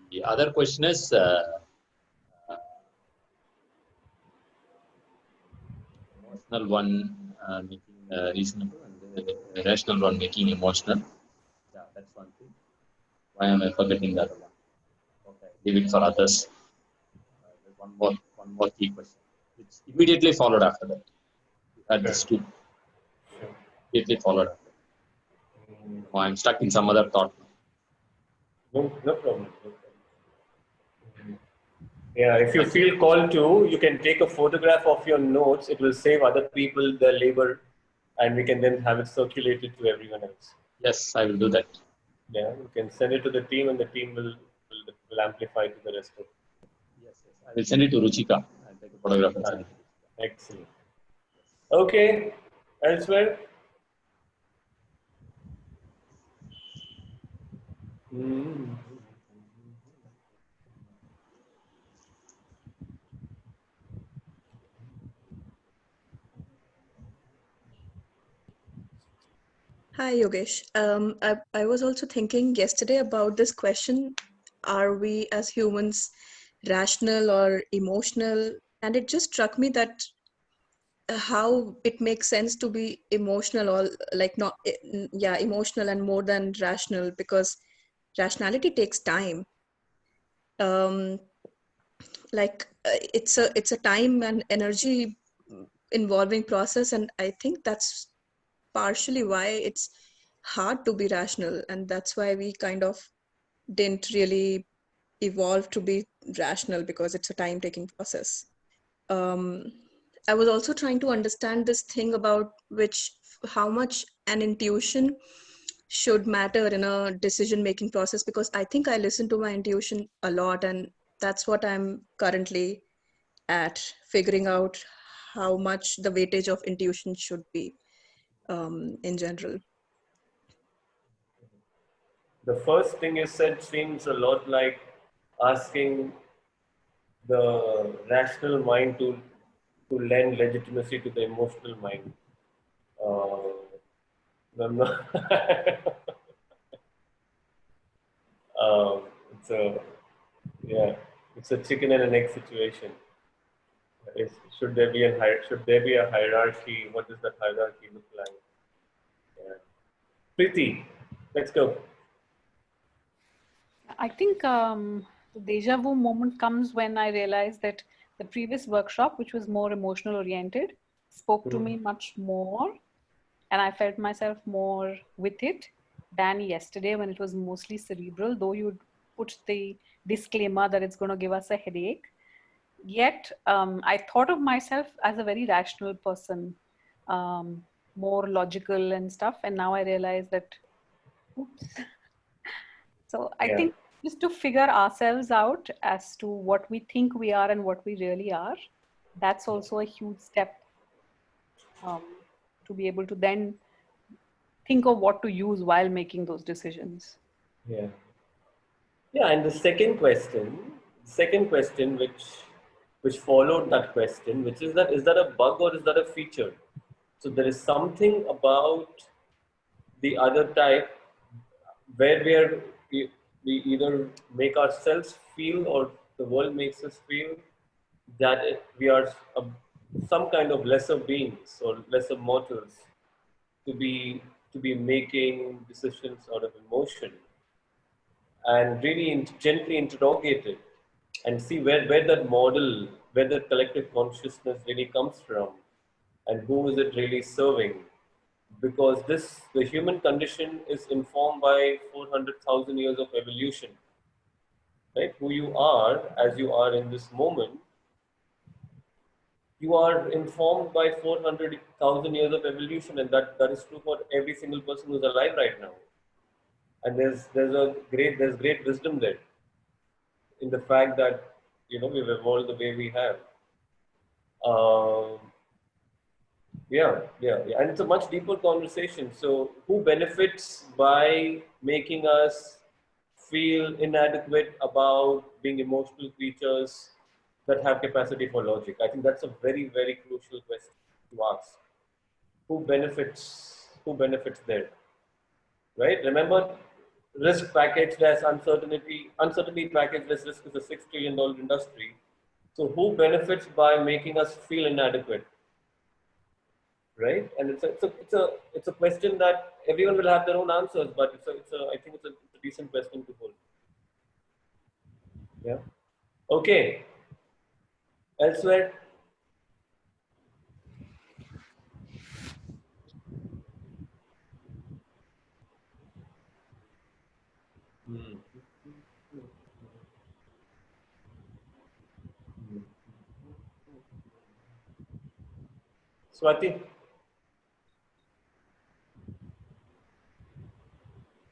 The other question is emotional one making reasonable and the rational one making emotional. Yeah, that's one thing. Why am I forgetting that one? Okay, leave it for others. There's one more key question. It's immediately followed after that. You had Sure. this two. Sure. Immediately followed after. Oh, I'm stuck in some other thought. No problem. Yeah, if you feel called to, you can take a photograph of your notes. It will save other people their labor, and we can then have it circulated to everyone else. Yes, I will do that. Yeah, you can send it to the team, and the team will amplify to the rest of. Yes, yes. I will send it to Ruchika. I'll take a photograph and send it to Ruchika. Excellent. Okay. Elsewhere. Mm. Hi, Yogesh. I was also thinking yesterday about this question, are we as humans rational or emotional? And it just struck me that how it makes sense to be emotional or like not, yeah, emotional and more than rational, because rationality takes time. Um, it's a time and energy involving process, and I think that's partially why it's hard to be rational, and that's why we kind of didn't really evolve to be rational, because it's a time taking process. um, I was also trying to understand this thing about which how much an intuition should matter in a decision making process, because I think I listen to my intuition a lot, and that's what I'm currently at, figuring out how much the weightage of intuition should be in general. The first thing you said seems a lot like asking the rational mind to lend legitimacy to the emotional mind. I'm not it's a yeah, it's a chicken and an egg situation. Should there be a hierarchy? What does that hierarchy look like? Yeah. Preeti, let's go. I think the deja vu moment comes when I realized that the previous workshop, which was more emotional oriented, spoke to me much more, and I felt myself more with it than yesterday when it was mostly cerebral, though you put the disclaimer that it's going to give us a headache. Yet I thought of myself as a very rational person, more logical and stuff, and now I realize that, oops. So I think just to figure ourselves out as to what we think we are and what we really are, that's also a huge step to be able to then think of what to use while making those decisions. Yeah. Yeah, and the second question which followed that question, which is that a bug or is that a feature? So there is something about the other type where we either make ourselves feel or the world makes us feel that we are some kind of lesser beings or lesser mortals to be making decisions out of emotion, and really gently interrogate it and see where that model, where that collective consciousness really comes from and who is it really serving. Because the human condition is informed by 400,000 years of evolution, right? Who you are as you are in this moment, you are informed by 400,000 years of evolution, and that is true for every single person who's alive right now. And there's great wisdom there in the fact that we've evolved the way we have. Um, yeah, and it's a much deeper conversation. So, who benefits by making us feel inadequate about being emotional creatures that have capacity for logic? I think that's a very, very crucial question to ask. Who benefits? Who benefits there? Right? Remember, risk packaged as uncertainty packaged as risk is a $6 trillion industry. So who benefits by making us feel inadequate? Right? And it's a question that everyone will have their own answers, but I think it's a decent question to hold. Yeah. Okay. Elsewhere. Swati.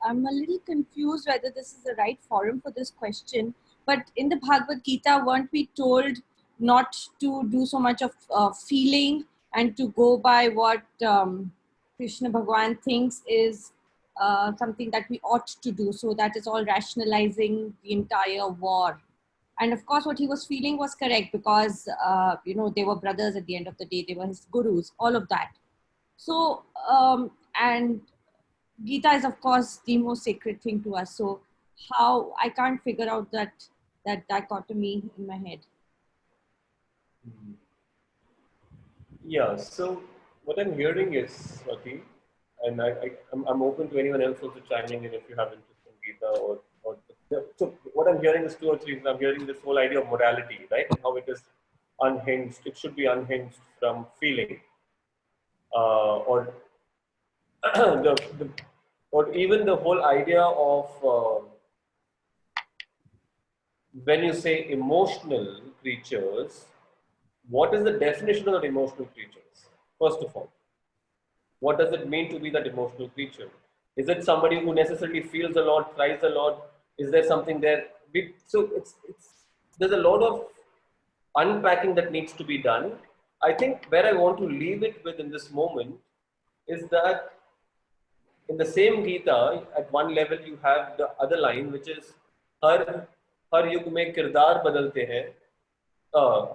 I'm a little confused whether this is the right forum for this question. But in the Bhagavad Gita, weren't we told not to do so much of feeling and to go by what Krishna Bhagwan thinks is something that we ought to do? So that is all rationalizing the entire war. And of course, what he was feeling was correct because, they were brothers at the end of the day. They were his gurus, all of that. So, and Gita is, of course, the most sacred thing to us. So how I can't figure out that dichotomy in my head. Yeah, so what I'm hearing is, Swati, and I'm open to anyone else also chiming in if you have interest in Gita or so what I'm hearing is two or three things. I'm hearing this whole idea of morality, right? And how it is unhinged. It should be unhinged from feeling, or or even the whole idea of when you say emotional creatures, what is the definition of emotional creatures? First of all, what does it mean to be that emotional creature? Is it somebody who necessarily feels a lot, cries a lot? Is there something there? So there's a lot of unpacking that needs to be done. I think where I want to leave it with in this moment is that in the same Gita, at one level you have the other line, which is हर युग में किरदार बदलते हैं,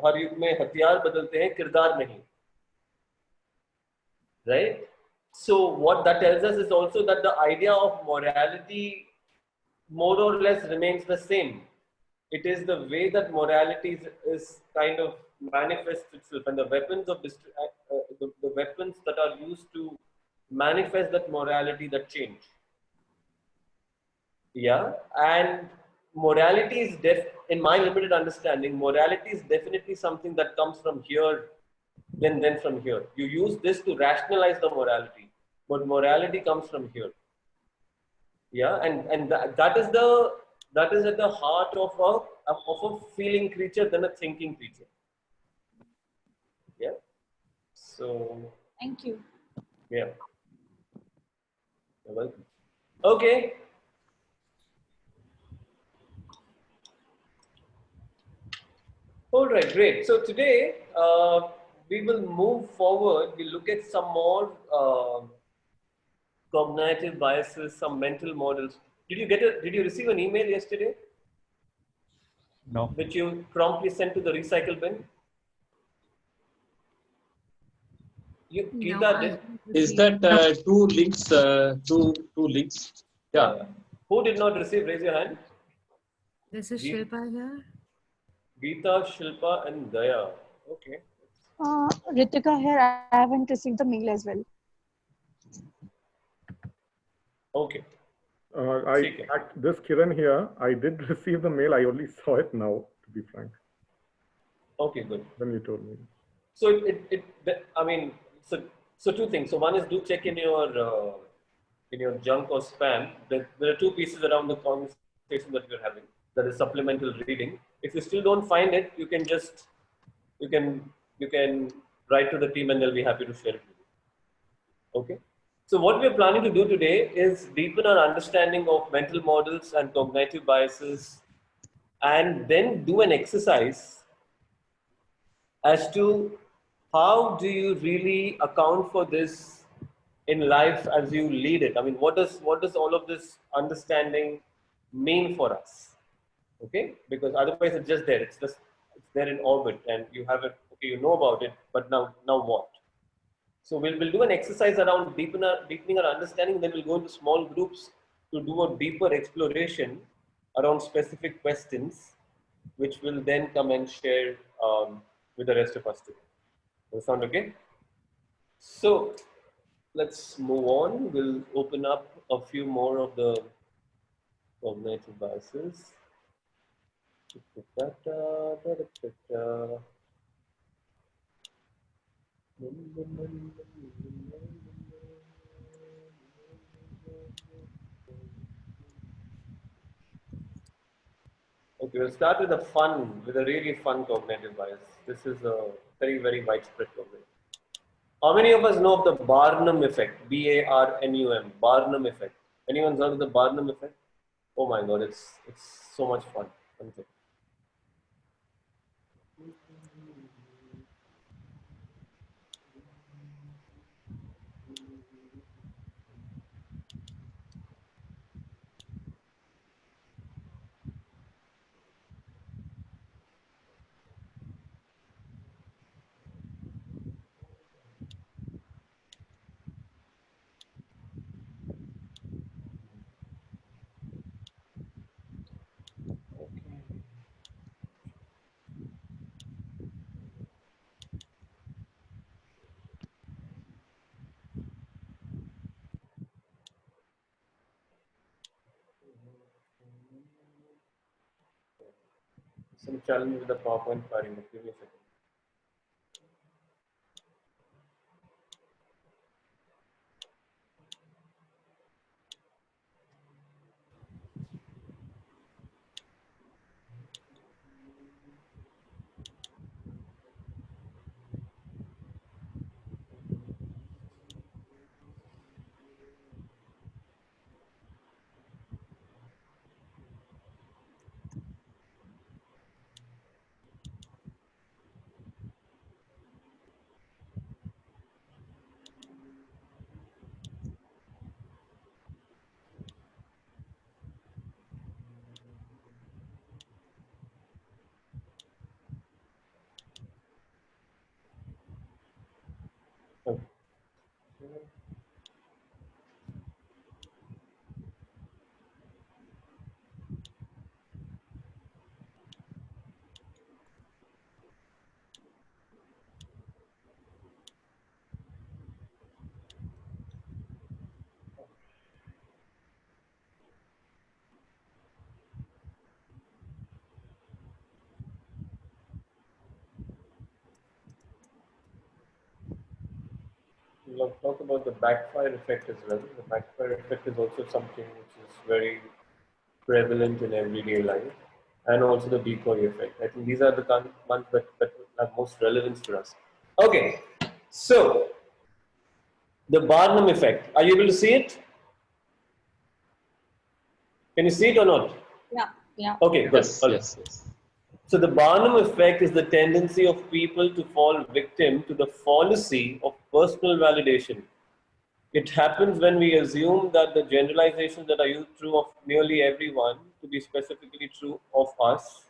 हर युग में हथियार बदलते हैं, किरदार नहीं. Right? So what that tells us is also that the idea of morality more or less remains the same. It is the way that morality is kind of manifests itself, and the weapons of the weapons that are used to manifest that morality that change. Yeah, and morality is in my limited understanding, morality is definitely something that comes from here, then from here. You use this to rationalize the morality, but morality comes from here. Yeah, and that is at the heart of a feeling creature than a thinking creature. Yeah. So. Thank you. Yeah. You're welcome. Okay. All right, great. So today we will move forward. We'll look at some more cognitive biases, some mental models. Did you receive an email yesterday? No. Which you promptly sent to the recycle bin? Geeta did. Is that two links? Two links? Yeah. Who did not receive? Raise your hand. This is Shilpa here. Geeta, Shilpa, and Daya. Okay. Ritika here. I haven't received the mail as well. Okay. This Kiran here. I did receive the mail. I only saw it now, to be frank. Okay, good. When you told me. So so two things. So one is do check in your junk or spam. There are two pieces around the conversation that we're having. That is supplemental reading. If you still don't find it, you can write to the team and they'll be happy to share it with you. Okay. So what we're planning to do today is deepen our understanding of mental models and cognitive biases, and then do an exercise as to how do you really account for this in life as you lead it. I mean, what does all of this understanding mean for us? Okay, because otherwise it's just there. It's there in orbit, and you have it. Okay, you know about it, but now what? So we'll do an exercise around deepening our understanding. Then we'll go into small groups to do a deeper exploration around specific questions, which will then come and share with the rest of us today. Does that sound okay? So let's move on. We'll open up a few more of the cognitive biases. Okay, we'll start with a really fun cognitive bias. This is a very, very widespread cognitive. How many of us know of the Barnum effect? B-A-R-N-U-M, Barnum effect. Anyone heard of the Barnum effect? Oh my God, it's so much fun. Okay. Some challenge with the PowerPoint firing. Give me a second. Okay. We'll talk about the backfire effect as well. The backfire effect is also something which is very prevalent in everyday life, and also the decoy effect. I think these are the ones that have most relevance for us. Okay, so the Barnum effect. Are you able to see it? Can you see it or not? Yeah, yeah. Okay, good. Yes, All right. yes. So the Barnum effect is the tendency of people to fall victim to the fallacy of personal validation. It happens when we assume that the generalizations that are used true of nearly everyone to be specifically true of us.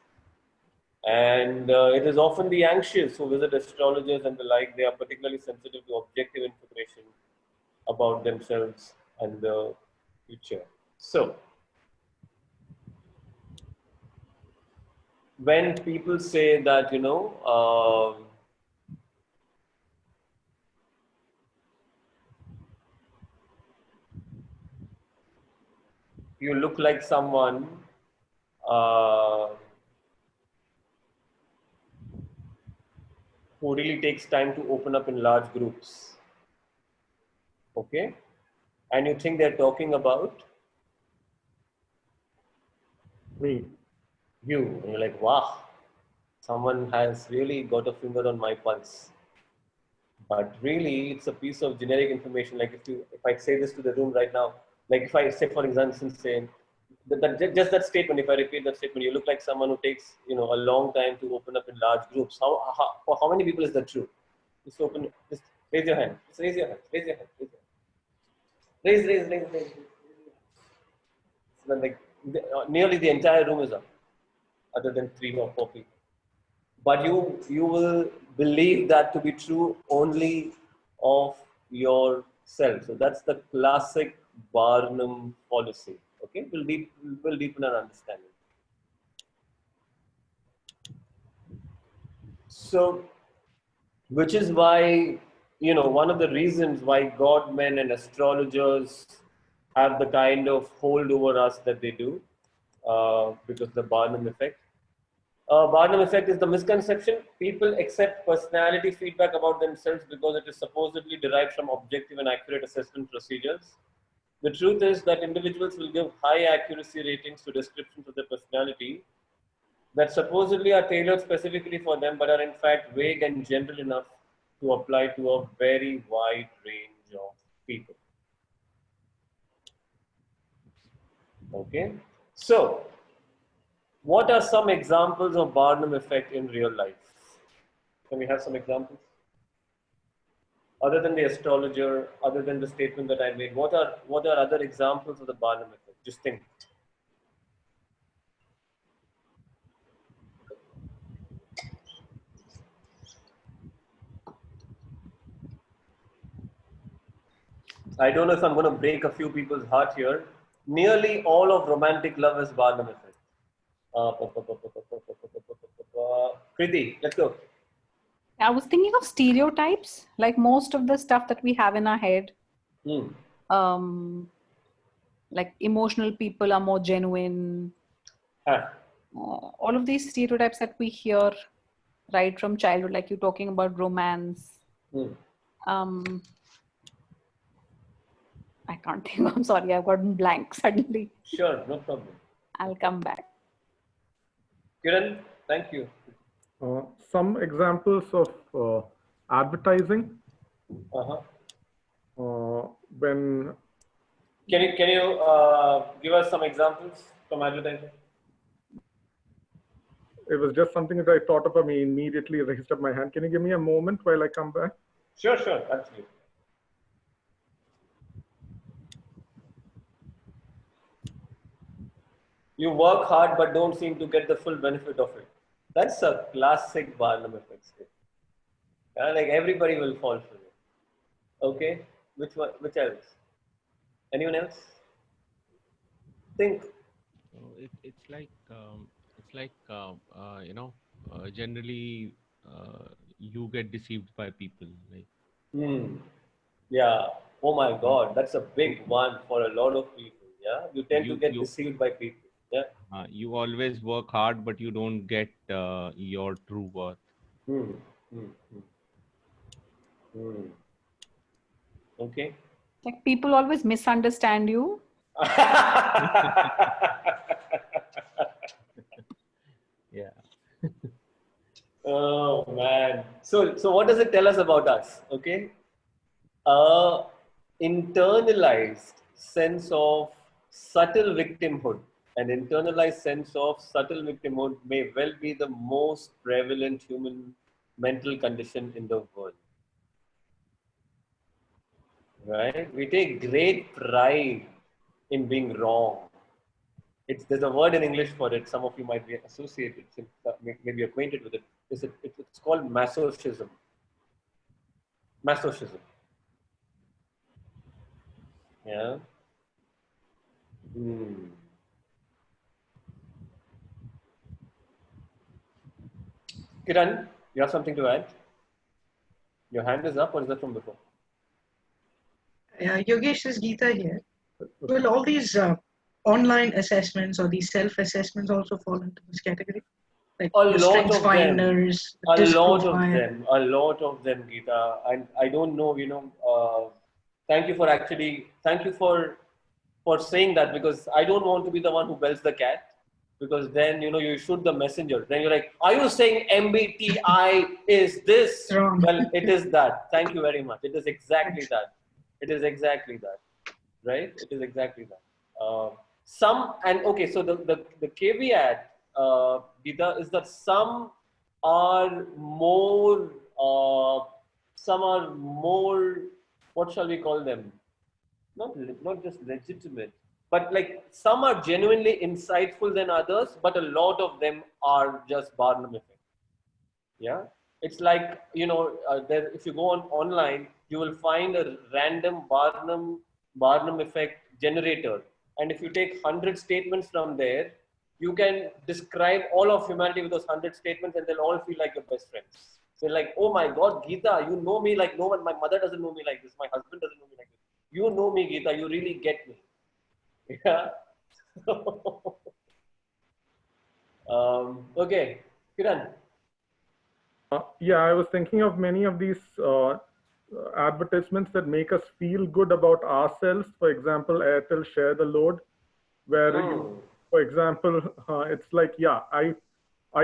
And it is often the anxious who visit astrologers and the like. They are particularly sensitive to objective information about themselves and the future. So, when people say that, you look like someone who really takes time to open up in large groups, okay? And you think they're talking about Me. you, and you're like, wow, someone has really got a finger on my pulse. But really, it's a piece of generic information. Like if I say this to the room right now, like if I say, for example, say just that statement, if I repeat that statement, you look like someone who takes a long time to open up in large groups. For how many people is that true? Just raise your hand. Just raise your hand. Raise your hand. Raise your hand. Raise. So then, like nearly the entire room is up, other than 3 or 4 people. But you will believe that to be true only of yourself. So that's the classic Barnum fallacy. Okay, we'll deepen our understanding. So, which is why, you know, one of the reasons why godmen and astrologers have the kind of hold over us that they do, because the Barnum effect. Barnum effect is the misconception. People accept personality feedback about themselves because it is supposedly derived from objective and accurate assessment procedures. The truth is that individuals will give high accuracy ratings to descriptions of their personality that supposedly are tailored specifically for them, but are in fact vague and general enough to apply to a very wide range of people. Okay, so what are some examples of Barnum effect in real life? Can we have some examples? Other than the astrologer, other than the statement that I made, what are other examples of the Barnum effect? Just think. I don't know if I'm going to break a few people's heart here. Nearly all of romantic love is Barnum effect. Kriti, let's go. I was thinking of stereotypes, like most of the stuff that we have in our head. Like emotional people are more genuine. All of these stereotypes that we hear right from childhood, like you're talking about romance. I can't think. I'm sorry, I've gotten blank suddenly. Sure, no problem. I'll come back. Kiran, thank you. Some examples of advertising. When can you give us some examples from advertising? It was just something that I thought of. I immediately raised up my hand. Can you give me a moment while I come back? Sure, absolutely. You work hard but don't seem to get the full benefit of it. That's a classic Barnum effect statement. Like everybody will fall for it. Okay, which else? Anyone else? Think. It's like you know, generally you get deceived by people. Like. Yeah. Oh my God, that's a big one for a lot of people. Yeah, you tend to get deceived by people. Yeah. You always work hard, but you don't get your true worth. Okay. Like people always misunderstand you. Yeah. Oh man. So what does it tell us about us? Okay. Internalized sense of subtle victimhood. An internalized sense of subtle victimhood may well be the most prevalent human mental condition in the world. Right? We take great pride in being wrong. There's a word in English for it. Some of you might be associated, maybe acquainted with it. It's called masochism. Masochism. Yeah. Kiran, you have something to add? Your hand is up, or is that from before? Yogesh, is Geeta here. Will all these online assessments or these self-assessments also fall into this category? Like a lot of finders, them. A lot of them, Geeta. And I don't know, you know, thank you for saying that, because I don't want to be the one who bells the cat. Because then, you know, you shoot the messenger. Then you're like, are you saying MBTI is this? Wrong. Well, it is that. Thank you very much. It is exactly that. It is exactly that. Right? It is exactly that. Okay, so the caveat, Geeta, is that some are more, what shall we call them? Not just legitimate, but like some are genuinely insightful than others, but a lot of them are just Barnum effect. Yeah, it's like, you know, if you go online, you will find a random Barnum effect generator and if you take 100 statements from there, you can describe all of humanity with those 100 statements, and they'll all feel like your best friends. They're like, oh my God, Geeta, you know me like no one. My mother doesn't know me like this. My husband doesn't know me like this. You know me, Geeta. You really get me. Yeah. Okay, Kiran. Yeah, I was thinking of many of these advertisements that make us feel good about ourselves. For example, Airtel Share the Load, where you, for example, it's like, yeah, I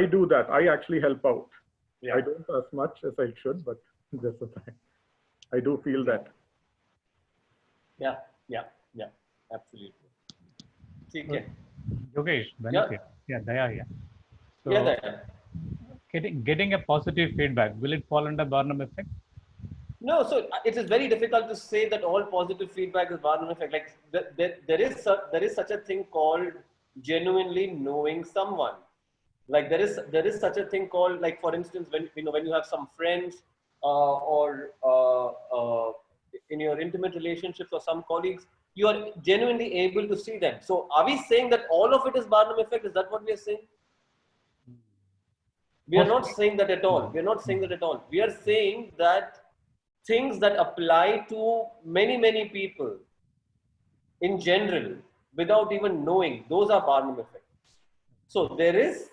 do that. I actually help out. Yeah. I don't as much as I should, but that's the fact. I do feel that. Yeah, absolutely. Okay. Yogesh, benefit. Yeah, Daya here. So, yeah, Daya. Getting a positive feedback, will it fall under Barnum effect? No, so it is very difficult to say that all positive feedback is Barnum effect. Like there is such a thing called genuinely knowing someone. Like there is such a thing called, like, for instance, when you have some friends or in your intimate relationships or some colleagues, you are genuinely able to see them. So are we saying that all of it is Barnum effect? Is that what we are saying? We are not saying that at all. We are not saying that at all. We are saying that things that apply to many people in general without even knowing, those are Barnum effects. So there is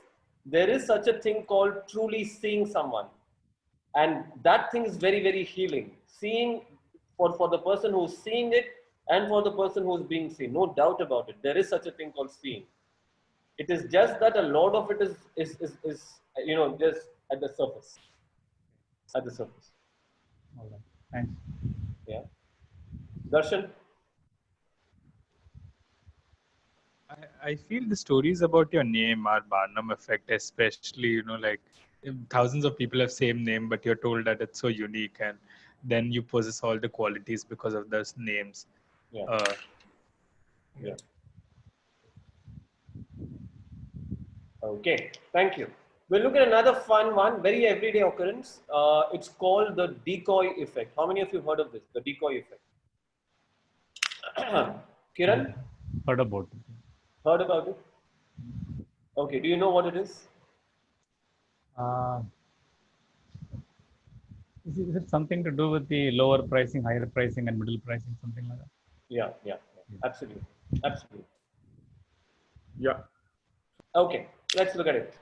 such a thing called truly seeing someone, and that thing is very healing. Seeing for the person who's seeing it and for the person who's being seen, no doubt about it. There is such a thing called seeing. It is just that a lot of it is just at the surface. At the surface. All right. Thanks. Yeah. Darshan? I feel the stories about your name are Barnum effect, especially, like if thousands of people have same name, but you're told that it's so unique, and then you possess all the qualities because of those names. Yeah. Yeah. Okay, thank you. We'll look at another fun one, very everyday occurrence. It's called the decoy effect. How many of you heard of this? The decoy effect. Kiran? Heard about it. Heard about it? Okay, do you know what it is? Is it something to do with the lower pricing, higher pricing, and middle pricing, something like that? Yeah. Absolutely. Yeah. Okay, let's look at it.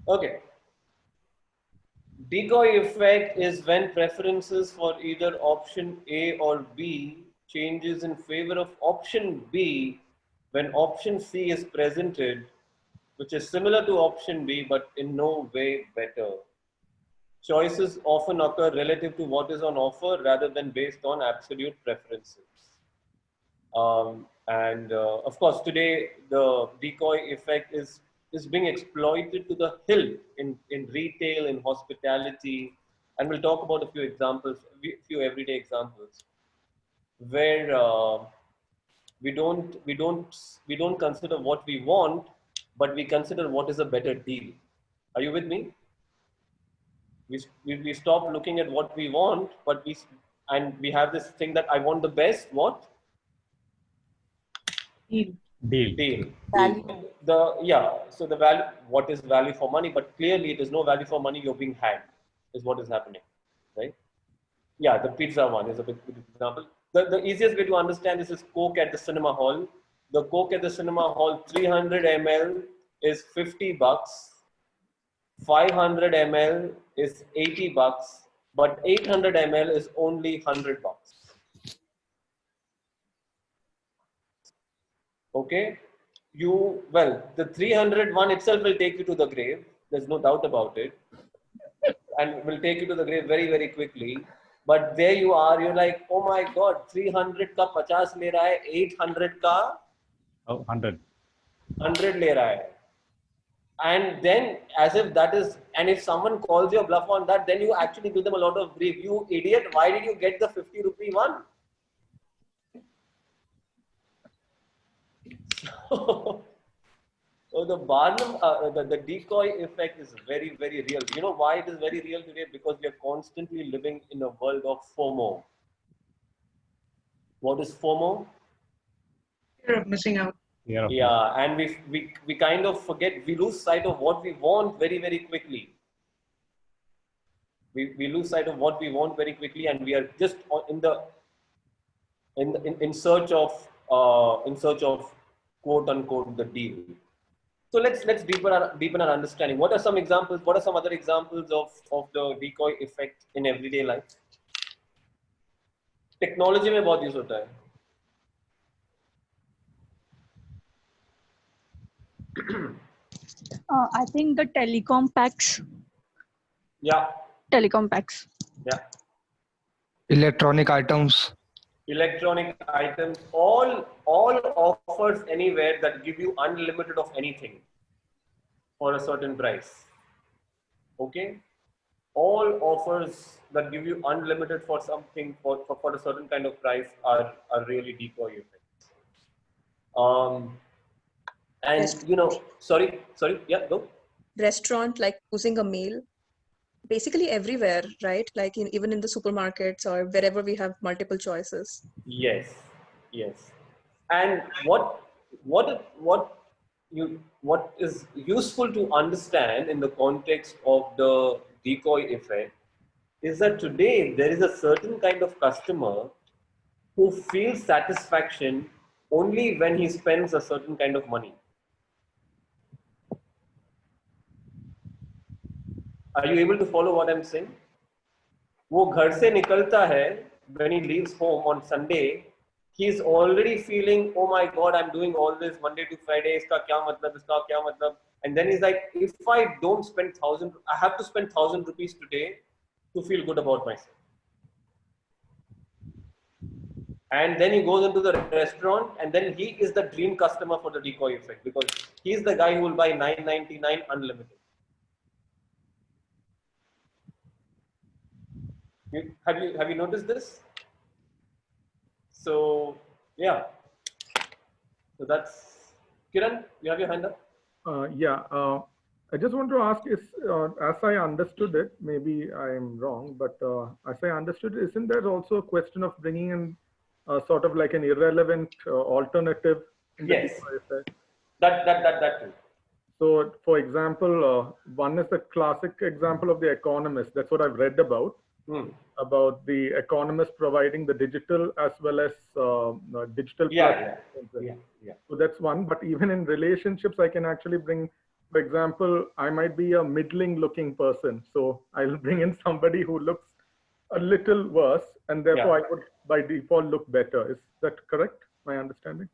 Okay. Decoy effect is when preferences for either option A or B changes in favor of option B when option C is presented, which is similar to option B but in no way better. Choices often occur relative to what is on offer rather than based on absolute preferences. Of course, today the decoy effect is being exploited to the hilt in retail, in hospitality, and we'll talk about a few examples, few everyday examples, where we don't consider what we want, but we consider what is a better deal. Are you with me? We stop looking at what we want, but we have this thing that I want the best. What? Deal. Value. So the value, what is value for money? But clearly, it is no value for money. You're being had, is what is happening, right? Yeah, the pizza one is a big example. The easiest way to understand this is Coke at the cinema hall. The Coke at the cinema hall, 300 ml is $50. 500 ml is $80, but 800 ml is only $100. Okay, the 300 one itself will take you to the grave. There's no doubt about it, and will take you to the grave very quickly. But there you are, you're like, oh my God, 300 ka 50 le raha hai, 800 ka 100 le raha hai. And then, as if that is, and if someone calls your bluff on that, then you actually give them a lot of grief. You idiot, why did you get the 50 rupee one? Oh, the Barnum, the decoy effect is very, very real. You know why it is very real today? Because we are constantly living in a world of FOMO. What is FOMO? Fear of missing out. Yeah, and we kind of forget, we lose sight of what we want very, very quickly. We lose sight of what we want very quickly, and we are just in search of quote unquote the deal. So let's deepen our understanding. What are some examples? What are some other examples of the decoy effect in everyday life? Technology में बहुत use होता है. I think the telecom packs. Yeah. Telecom packs. Yeah. Electronic items. Electronic items, all offers anywhere that give you unlimited of anything for a certain price. Okay, all offers that give you unlimited for something for a certain kind of price are really decoy effects. And you know, sorry, yeah, go. Restaurant, like choosing a meal, basically everywhere, right? Like even in the supermarkets or wherever we have multiple choices. Yes, yes. And what is useful to understand in the context of the decoy effect is that today there is a certain kind of customer who feels satisfaction only when he spends a certain kind of money. Are you able to follow what I'm saying? वो घर से निकलता है, when he leaves home on Sunday, he is already feeling, oh my God, I'm doing all this Monday to Friday. इसका क्या मतलब? इसका क्या मतलब? And then he's like, if I don't spend 1,000, I have to spend 1,000 rupees today to feel good about myself. And then he goes into the restaurant, and then he is the dream customer for the decoy effect because he's the guy who will buy $9.99 unlimited. Have you noticed this? So yeah, so that's Kiran. You have your hand up. I just want to ask: as I understood it, maybe I am wrong, but as I understood it, isn't there also a question of bringing in sort of like an irrelevant alternative? In the Yes, that too. So, for example, one is the classic example of The Economist. That's what I've read about. About The Economist providing the digital as well as digital platforms. So that's one. But even in relationships, I can actually bring, for example, I might be a middling looking person. So I'll bring in somebody who looks a little worse, and therefore I would by default look better. Is that correct? My understanding?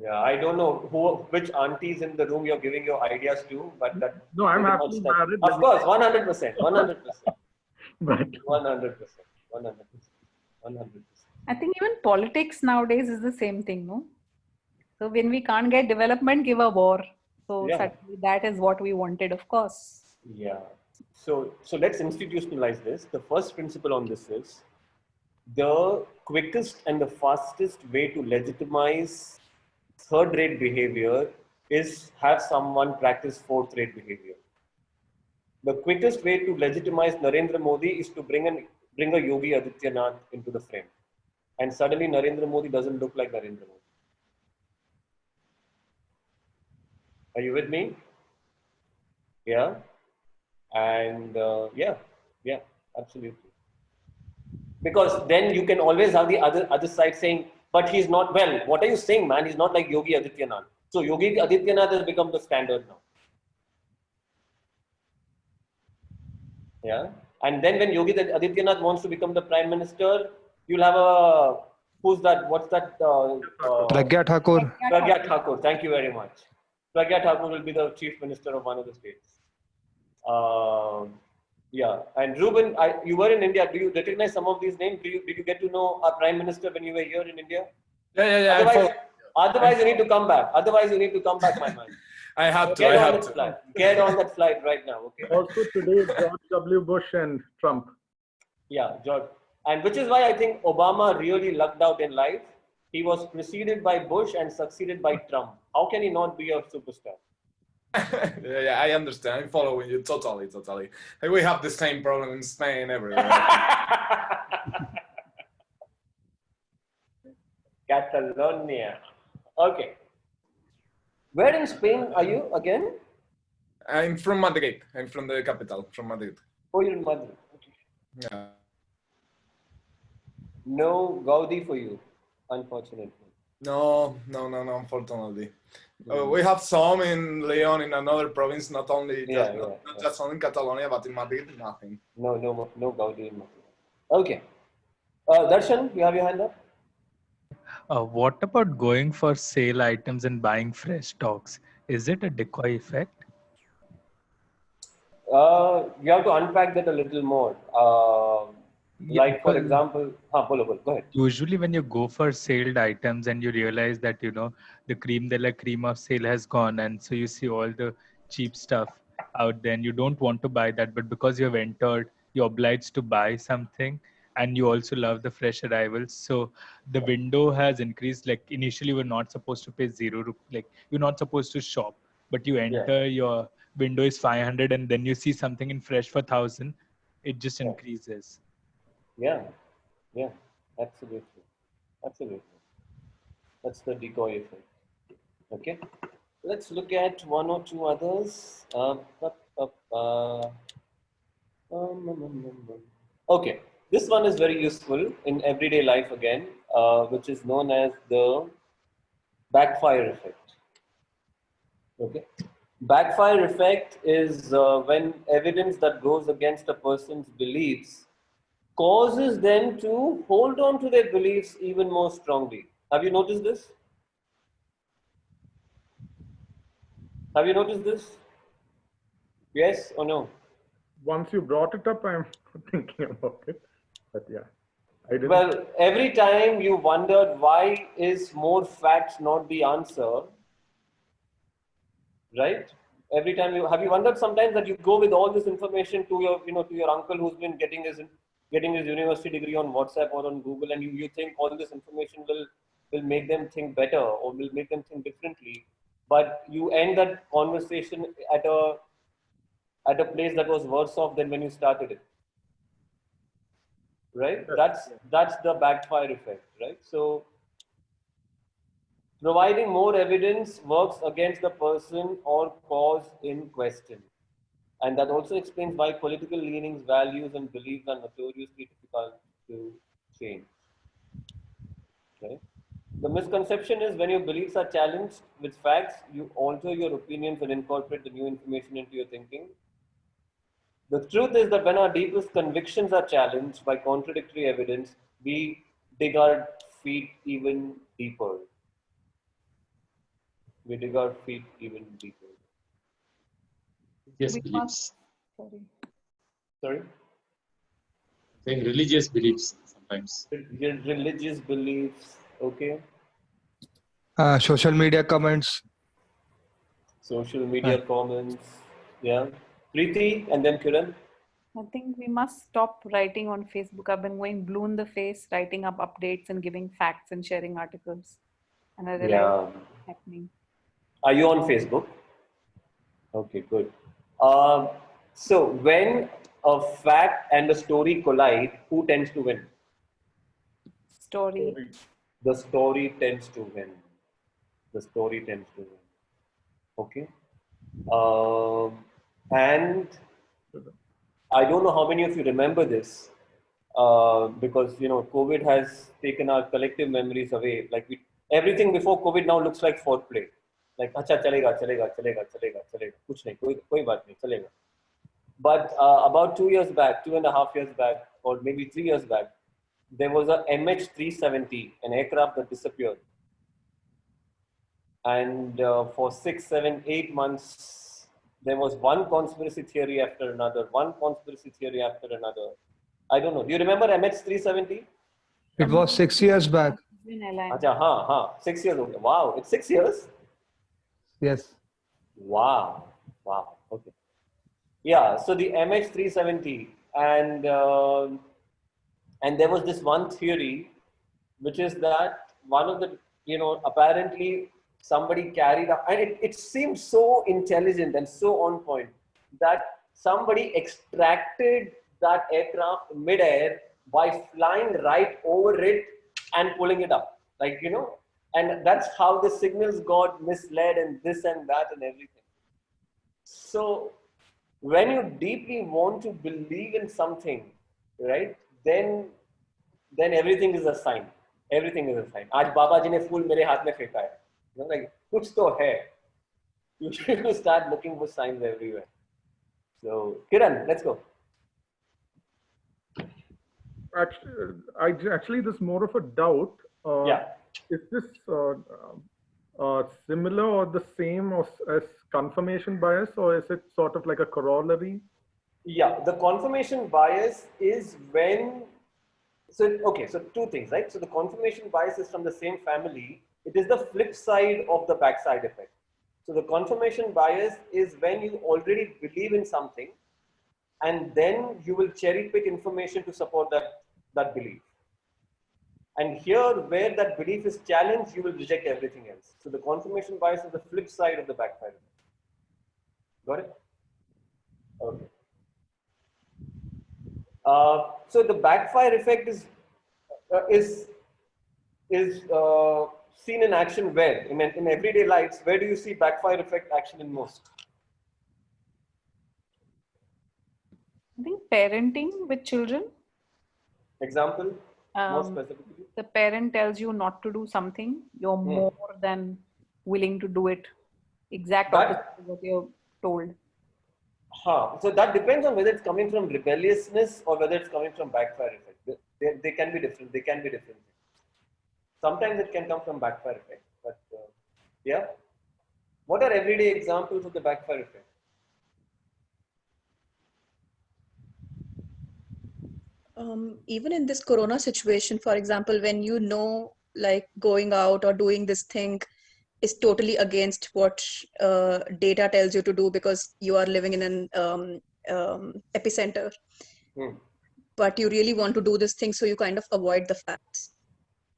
Yeah, I don't know which aunties in the room you're giving your ideas to, but that. No, I'm happily married. Of course, 100%, 100%. But 100%. I think even politics nowadays is the same thing, no? So when we can't get development, give a war. So certainly that is what we wanted, of course. Yeah. So let's institutionalize this. The first principle on this is the quickest and the fastest way to legitimize third-rate behavior is have someone practice fourth-rate behavior. The quickest way to legitimize Narendra Modi is to bring a Yogi Adityanath into the frame. And suddenly Narendra Modi doesn't look like Narendra Modi. Are you with me? Yeah. And yeah, absolutely. Because then you can always have the other side saying, but he's not, well, what are you saying, man? He's not like Yogi Adityanath. So Yogi Adityanath has become the standard now. Yeah. And then when Yogi Adityanath wants to become the prime minister, you'll have who's that? What's that? Pragya Thakur. Pragya Thakur. Thank you very much. Pragya Thakur will be the chief minister of one of the states. Yeah. And Ruben, you were in India. Do you recognize some of these names? Did you get to know our prime minister when you were here in India? Yeah. Otherwise, you need to come back. My man. I have to. Get on that flight right now. Okay. Also today, George W. Bush and Trump. Yeah, George. And which is why I think Obama really lucked out in life. He was preceded by Bush and succeeded by Trump. How can he not be a superstar? Yeah, I understand. I'm following you totally. We have the same problem in Spain everywhere. Catalonia. Okay. Where in Spain are you again? I'm from Madrid. I'm from the capital, from Madrid. Oh, you're in Madrid. Okay. Yeah. No Gaudi for you, unfortunately. No, unfortunately. We have some in Leon, in another province, not just only in Catalonia, but in Madrid, nothing. No Gaudi in Madrid. Okay. Darshan, you have your hand up? What about going for sale items and buying fresh stocks? Is it a decoy effect? You have to unpack that a little more. Like, for example, go ahead. Usually when you go for sailed items and you realize that, the cream de la cream of sale has gone, and so you see all the cheap stuff out there and you don't want to buy that, but because you have entered, you're obliged to buy something, and you also love the fresh arrivals. So the window has increased. Like initially we're not supposed to pay like you're not supposed to shop, but you enter, your window is 500 and then you see something in fresh for 1,000, it just increases. Yeah, absolutely. That's the decoy effect. Okay, let's look at one or two others. Okay, this one is very useful in everyday life again, which is known as the backfire effect. Okay, backfire effect is when evidence that goes against a person's beliefs causes them to hold on to their beliefs even more strongly. Have you noticed this? Yes or no? Once you brought it up, I'm thinking about it. But yeah, I didn't. Well, every time you wondered why is more facts not the answer, right? Every time have you wondered sometimes that you go with all this information to your, to your uncle who's been getting his university degree on WhatsApp or on Google, and you think all this information will make them think better or will make them think differently, but you end that conversation at a place that was worse off than when you started it, right? That's the backfire effect, right? So providing more evidence works against the person or cause in question. And that also explains why political leanings, values, and beliefs are notoriously difficult to change. Okay? The misconception is when your beliefs are challenged with facts, you alter your opinions and incorporate the new information into your thinking. The truth is that when our deepest convictions are challenged by contradictory evidence, we dig our feet even deeper. Religious beliefs. Sorry? Saying religious beliefs sometimes. Religious beliefs, okay. Social media comments. Yeah. Preeti and then Kiran. I think we must stop writing on Facebook. I've been going blue in the face, writing up updates and giving facts and sharing articles. And I realized it's happening. Are you on Facebook? Okay, good. So when a fact and a story collide, who tends to win? Story. The story tends to win. Okay. And I don't know how many of you remember this, because COVID has taken our collective memories away. Like everything before COVID now looks like foreplay. Like, acha chalega, kuch nahi, koi baat nahi, chalega. But about 2.5 years back, or maybe 3 years back, there was a MH370, an aircraft that disappeared. And for 6, 7, 8 months, there was one conspiracy theory after another. I don't know. Do you remember MH370? It was 6 years back. 6 years old. Wow, it's 6 years? Yes. Wow. Okay. Yeah, so the MH370, and there was this one theory, which is that one of the, apparently somebody carried up, and it seemed so intelligent and so on point that somebody extracted that aircraft mid-air by flying right over it and pulling it up, like, you know, and that's how the signals got misled and this and that and everything. So when you deeply want to believe in something, right, then everything is a sign. Everything is a sign. आज बाबा जी ने फूल मेरे हाथ में फेंका है. You know, like, कुछ तो है. You should start looking for signs everywhere. So, Kiran, let's go. Actually, this is more of a doubt. Yeah. Is this similar or the same as confirmation bias, or is it sort of like a corollary? Yeah, the confirmation bias is when, so two things, right? So the confirmation bias is from the same family. It is the flip side of the backside effect. So the confirmation bias is when you already believe in something, and then you will cherry pick information to support that belief. And here, where that belief is challenged, you will reject everything else. So the confirmation bias is the flip side of the backfire effect. Got it? Okay. So the backfire effect is seen in action where? In everyday lives, where do you see backfire effect action in most? I think parenting with children. Example, more specifically. The parent tells you not to do something, you're more than willing to do it. Exact opposite of what you're told. So that depends on whether it's coming from rebelliousness or whether it's coming from backfire effect. They can be different. They can be different. Sometimes it can come from backfire effect, but yeah. What are everyday examples of the backfire effect? Even in this corona situation, for example, when you know, like, going out or doing this thing is totally against what data tells you to do because you are living in an epicenter, but you really want to do this thing, so you kind of avoid the facts.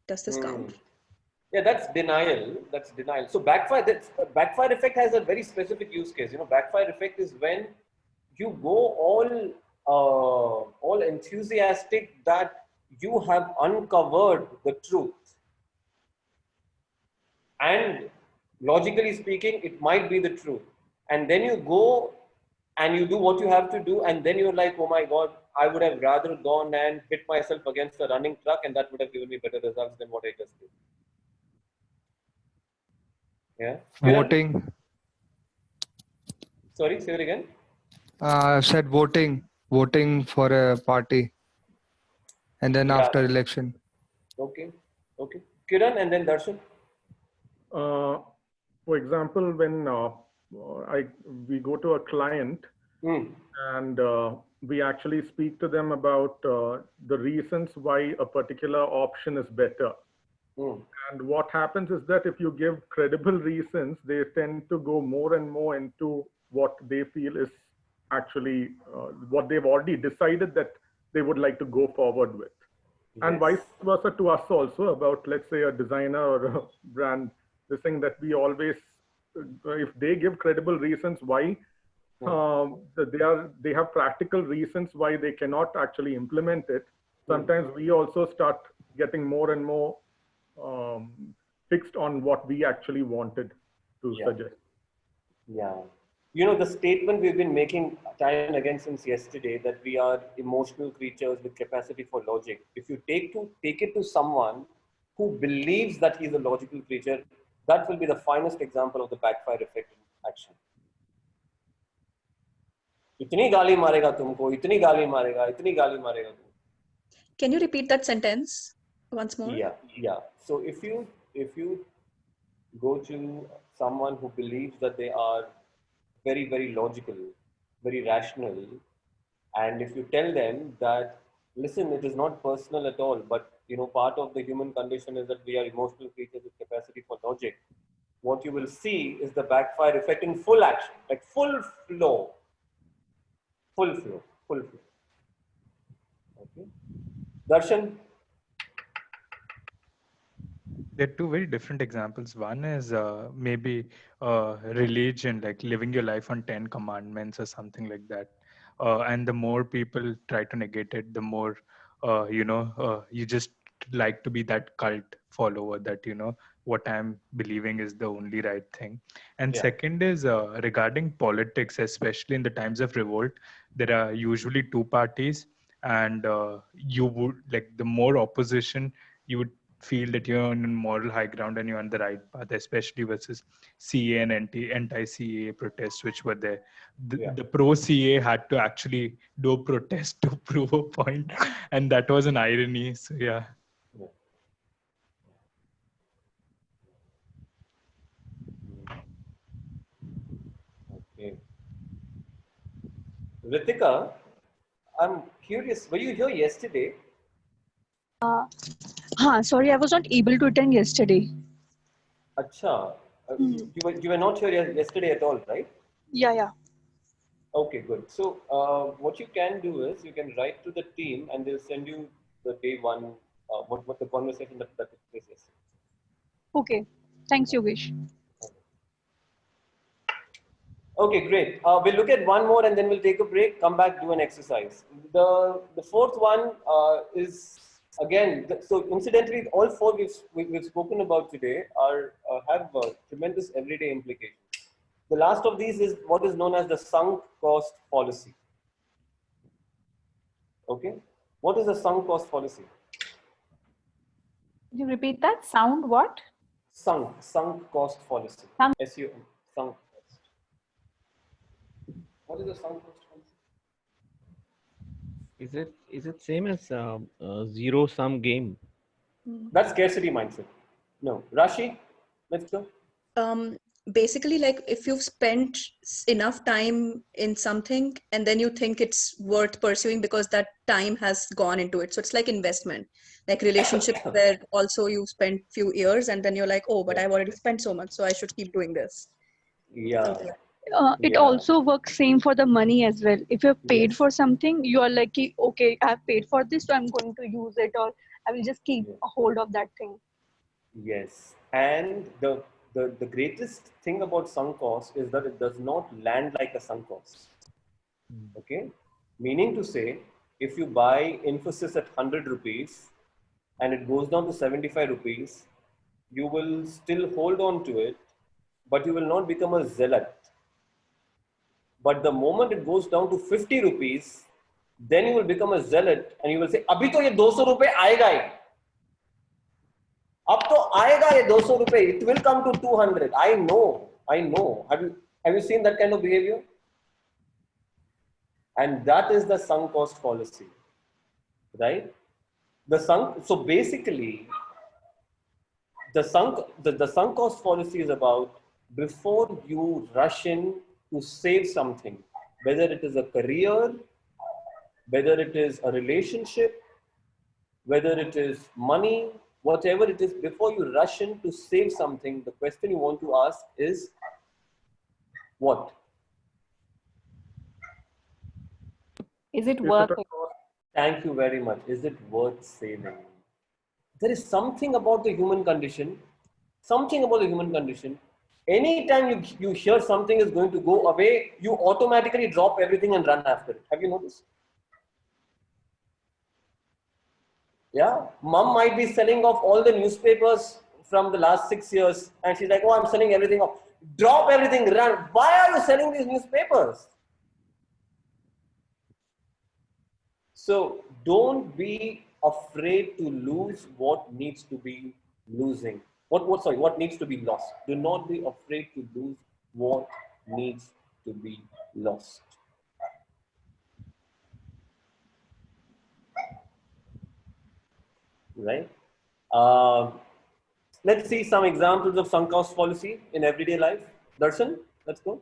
Does this count? Yeah, that's denial. That's denial. So backfire effect has a very specific use case. You know, backfire effect is when you go all enthusiastic that you have uncovered the truth, and logically speaking, it might be the truth, and then you go and you do what you have to do, and then you're like, oh my God, I would have rather gone and hit myself against a running truck, and that would have given me better results than what I just did. Yeah. Voting. Sorry, say it again. I said voting for a party, and then after election. Okay. Kiran and then Darshan. For example, when we go to a client and we actually speak to them about the reasons why a particular option is better. And what happens is that if you give credible reasons, they tend to go more and more into what they feel is actually what they've already decided that they would like to go forward with. Yes. And vice versa to us also about, let's say, a designer or a brand, the thing that we always, if they give credible reasons why, they have practical reasons why they cannot actually implement it. Sometimes we also start getting more and more fixed on what we actually wanted to suggest. Yeah. You know, the statement we've been making time and again since yesterday, that we are emotional creatures with capacity for logic. If you take it to someone who believes that he's a logical creature, that will be the finest example of the backfire effect in action. इतनी गाली मारेगा तुमको, इतनी गाली मारेगा, इतनी गाली मारेगा तुमको. Can you repeat that sentence once more? Yeah. So if you go to someone who believes that they are very, very logical, very rational, and if you tell them that, listen, it is not personal at all, but you know, part of the human condition is that we are emotional creatures with capacity for logic, what you will see is the backfire effect in full action, like full flow. Okay. There are two very different examples. One is maybe religion, like living your life on 10 commandments or something like that. And the more people try to negate it, the more, you just like to be that cult follower that, what I'm believing is the only right thing. And Yeah. second is regarding politics, especially in the times of revolt, there are usually two parties. And you would like the more opposition, you would feel that you're on moral high ground and you're on the right path, especially versus CA and anti-CA protests which were there. The pro-CA had to actually do a protest to prove a point, and that was an irony. So yeah. Okay. Ritika, I'm curious. Were you here yesterday? Sorry, I was not able to attend yesterday. Acha. You were not here yesterday at all, right? Yeah. Okay, good. So what you can do is you can write to the team and they'll send you the day one, what the conversation that took place yesterday. Okay. Thanks, Yogesh. Okay, great. We'll look at one more and then we'll take a break, come back, do an exercise. The fourth one is, again, so incidentally, all four we've spoken about today have tremendous everyday implications. The last of these is what is known as the sunk cost fallacy. Okay? What is the sunk cost fallacy? Could you repeat that? Sound what? Sunk cost fallacy. S-U-N, sunk cost. What is the sunk cost fallacy? Is it same as zero sum game? That's scarcity mindset. No. Rashi, let's go. Basically, like if you've spent enough time in something and then you think it's worth pursuing because that time has gone into it. So it's like investment, like relationships where also you spend few years and then you're like, oh, but I've already spent so much, so I should keep doing this. Yeah. It also works same for the money as well. If you're paid for something, you are like, okay, I've paid for this, so I'm going to use it, or I will just keep a hold of that thing. Yes. And the greatest thing about sunk cost is that it does not land like a sunk cost. Okay? Meaning to say, if you buy Infosys at 100 rupees and it goes down to 75 rupees, you will still hold on to it, but you will not become a zealot. But the moment it goes down to 50 rupees, then you will become a zealot and you will say, Abhi to ye 200 rupees aayega hai. Ab to aayega ye 200 rupees. It will come to 200. I know. Have you seen that kind of behavior? And that is the sunk cost fallacy, right? So basically, the sunk cost fallacy is about before you rush in to save something, whether it is a career, whether it is a relationship, whether it is money, whatever it is, before you rush in to save something, the question you want to ask is what? Is it worth it? Thank you very much. Is it worth saving? There is something about the human condition, Anytime you hear something is going to go away, you automatically drop everything and run after it. Have you noticed? Yeah, mom might be selling off all the newspapers from the last 6 years and she's like, oh, I'm selling everything off. Drop everything, run. Why are you selling these newspapers? So don't be afraid to lose what needs to be losing. What needs to be lost. Do not be afraid to lose what needs to be lost. Right? Let's see some examples of sunk cost fallacy in everyday life. Darshan, let's go.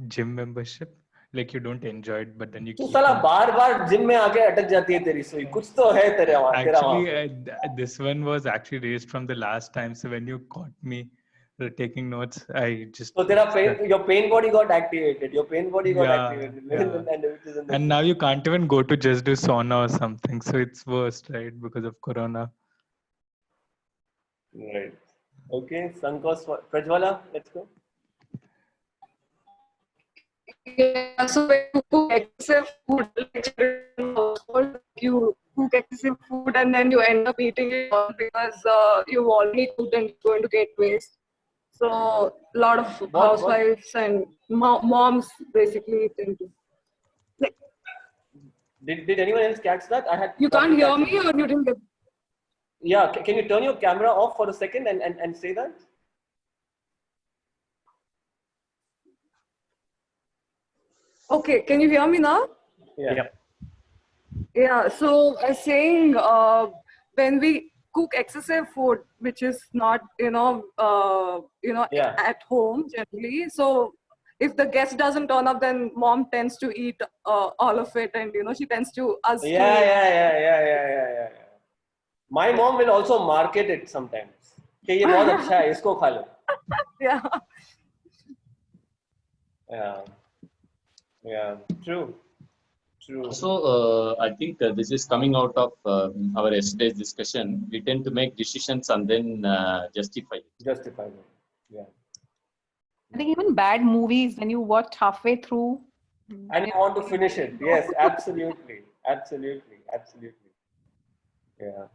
Gym membership, like you don't enjoy it, but then you तू keep साला on. बार-बार gym में आके अटक जाती है तेरी सुई. कुछ तो है तेरे वहाँ. Actually, this one was actually raised from the last time. So when you caught me taking notes, I just. So your pain body got activated. And now you can't even go to just do sauna or something. So it's worse, right? Because of Corona. Right. Okay, Sankos, Prajwala, let's go. Yeah, so when you cook excessive food, like you cook excessive food and then you end up eating it all because you've already cooked and it's going to get waste. So a lot of housewives and moms basically eat into. Like, Did anyone else catch that? I had. you can't hear me or you didn't get. Yeah, can you turn your camera off for a second and say that? Okay, can you hear me now? Yeah. Yeah, so I was saying when we cook excessive food, which is not, at home generally. So if the guest doesn't turn up, then mom tends to eat all of it, and she tends to us to. Yeah. My mom will also market it sometimes. कि ये बहुत अच्छा है, इसको खा लो. Yeah. True. So I think this is coming out of our yesterday's discussion. We tend to make decisions and then justify it. Justify it. Yeah. I think even bad movies, when you watch halfway through, and you want to finish it. Yes, absolutely. Yeah.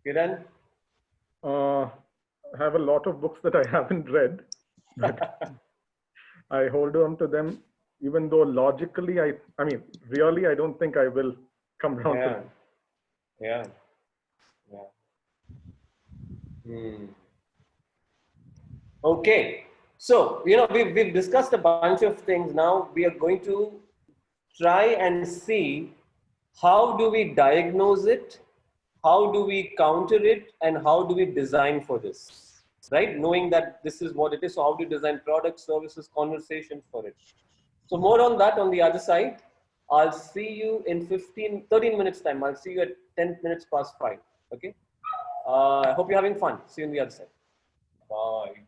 Kiran? I have a lot of books that I haven't read, but I hold on to them, even though logically, I mean, really, I don't think I will come around to them. Yeah. Okay. So, we've discussed a bunch of things. Now we are going to try and see how do we diagnose it, how do we counter it, and how do we design for this, right? Knowing that this is what it is, so how do you design products, services, conversations for it? So more on that on the other side. I'll see you in 13 minutes time. I'll see you at 10 minutes past 5. Okay. I hope you're having fun. See you on the other side. Bye.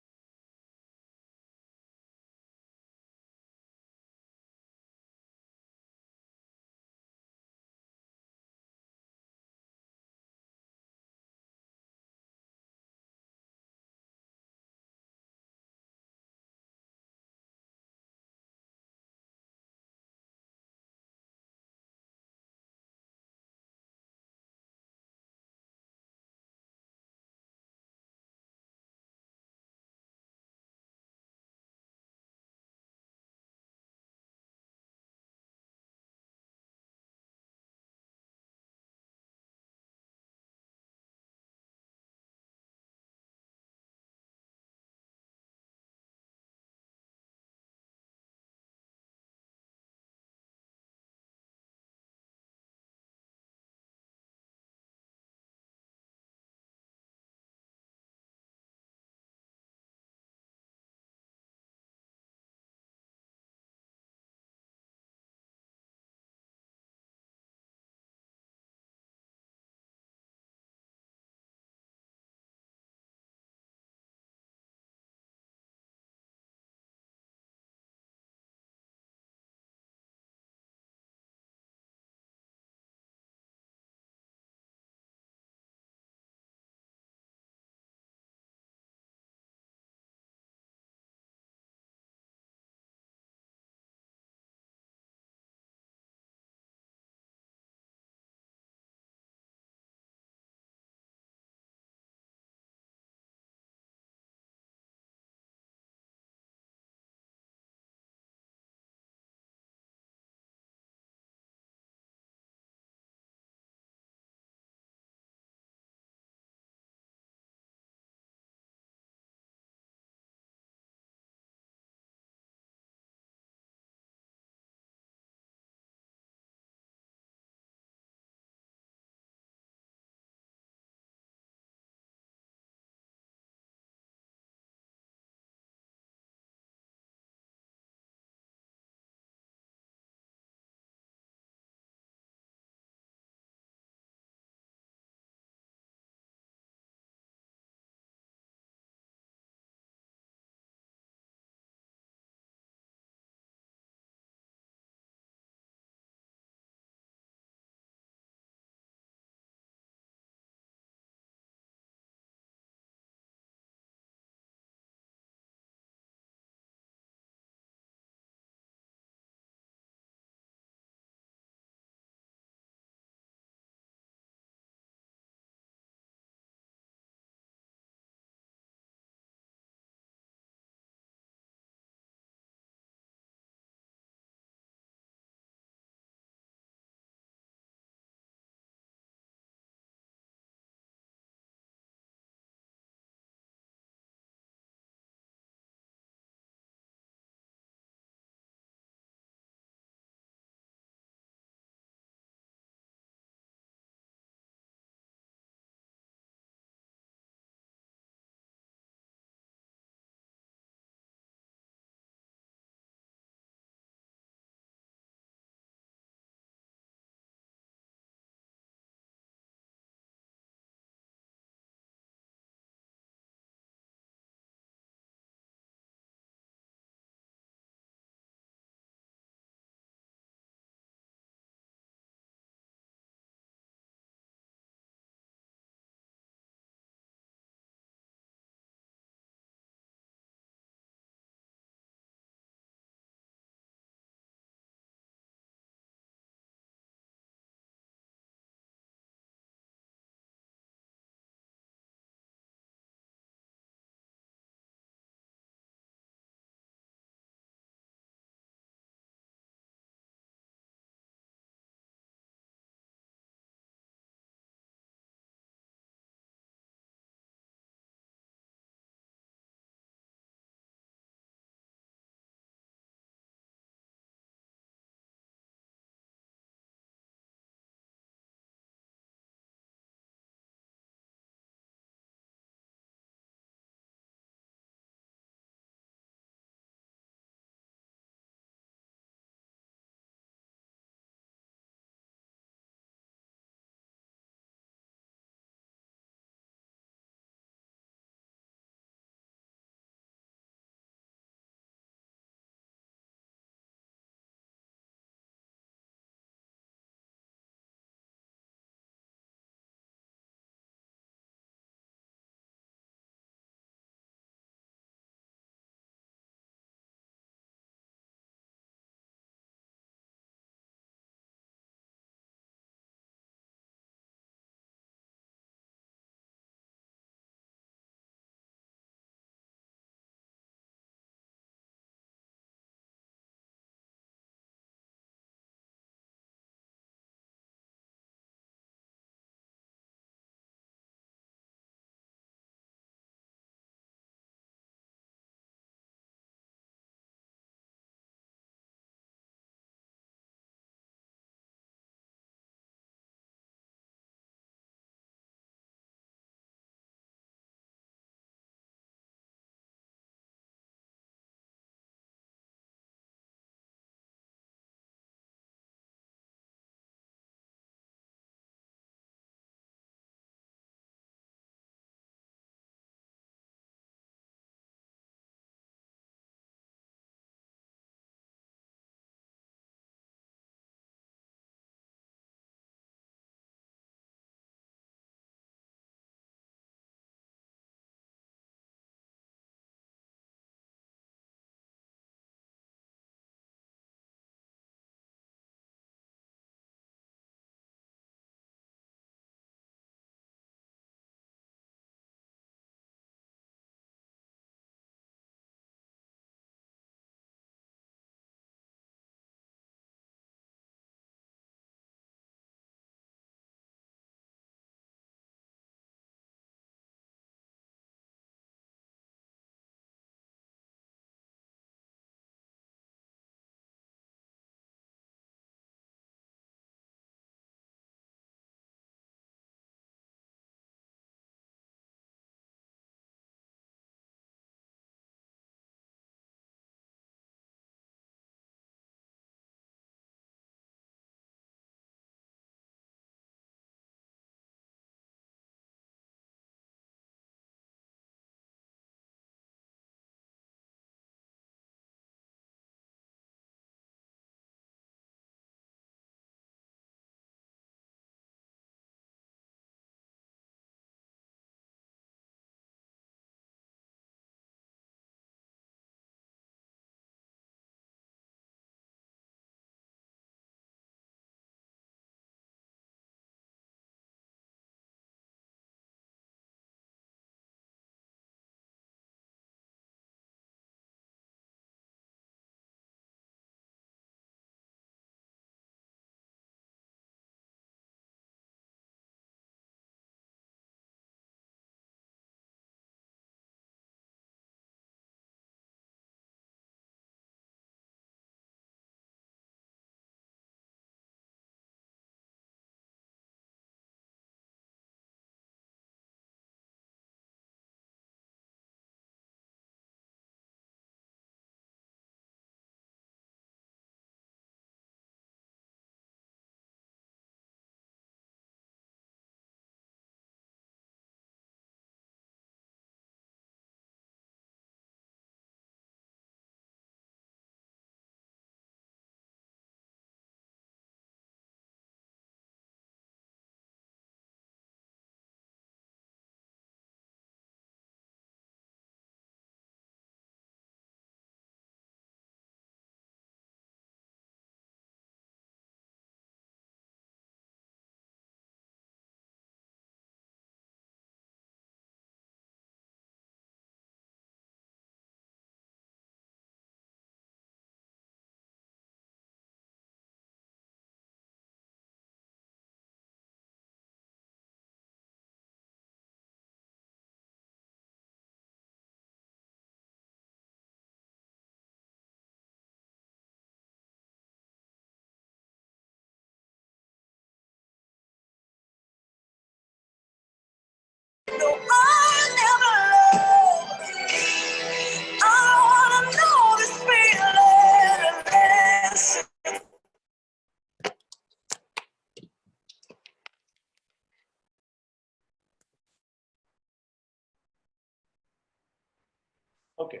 Okay.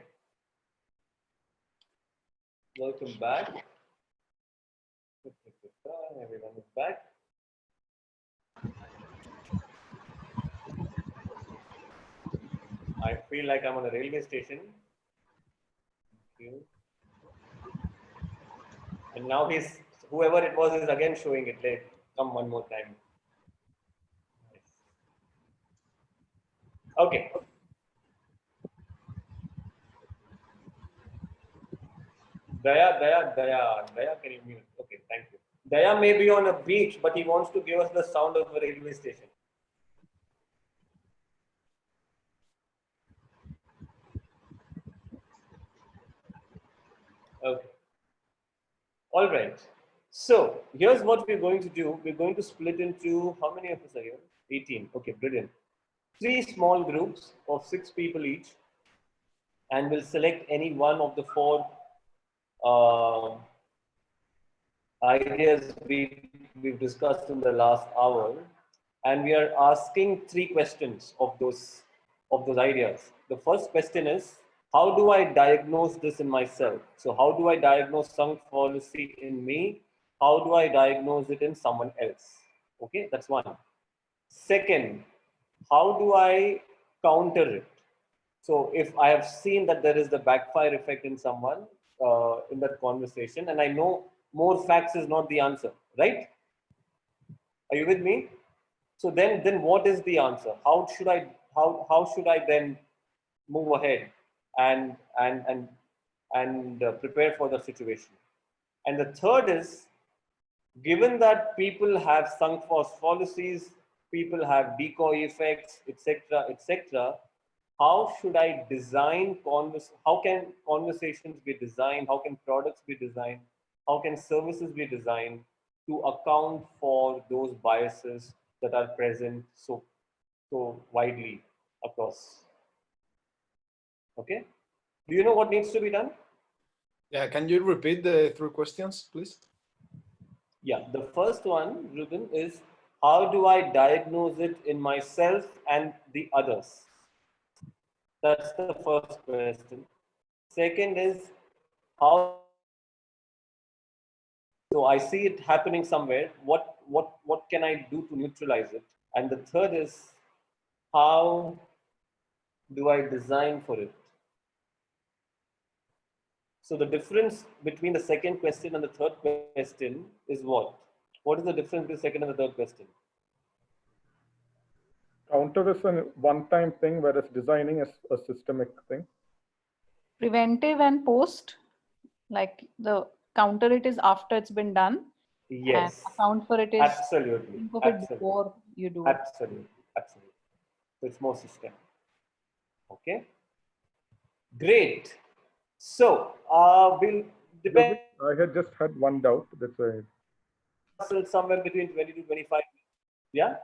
Welcome back. Everyone is back. I feel like I'm on a railway station. Thank you. And now whoever it was is again showing it. Let's come one more time. Okay. Daya, can you mute? Okay, thank you. Daya may be on a beach, but he wants to give us the sound of a railway station. Okay. All right. So here's what we're going to do. We're going to split into, how many of us are here? 18. Okay, brilliant. 3 small groups of 6 people each, and we'll select any one of the 4 ideas we've discussed in the last hour, and we are asking 3 questions of those ideas. The first question is, how do I diagnose this in myself? So how do I diagnose sunk fallacy in me? How do I diagnose it in someone else? Okay, that's one. Second, how do I counter it? So if I have seen that there is the backfire effect in someone in that conversation, and I know more facts is not the answer, right? Are you with me? So then what is the answer? How should I then move ahead and prepare for the situation? And the third is, given that people have sunk cost fallacies, people have decoy effects, etc., etc., how should I design how can conversations be designed? How can products be designed? How can services be designed to account for those biases that are present so widely across? Okay. Do you know what needs to be done? Yeah, can you repeat the 3 questions, please? Yeah, the first one, Ruben, is how do I diagnose it in myself and the others? That's the first question. Second is how. So I see it happening somewhere. What can I do to neutralize it? And the third is, how do I design for it? So the difference between the second question and the third question is what? What is the difference between the second and the third question? Counter is a one-time thing, whereas designing is a systemic thing. Preventive and post, like the counter it is after it's been done. Yes. And account for it is absolutely. Think of it before you do it. Absolutely. So it's more systemic. Okay. Great. So we'll depend. I had just had one doubt. That's why. Somewhere between 20 to 25. Yeah.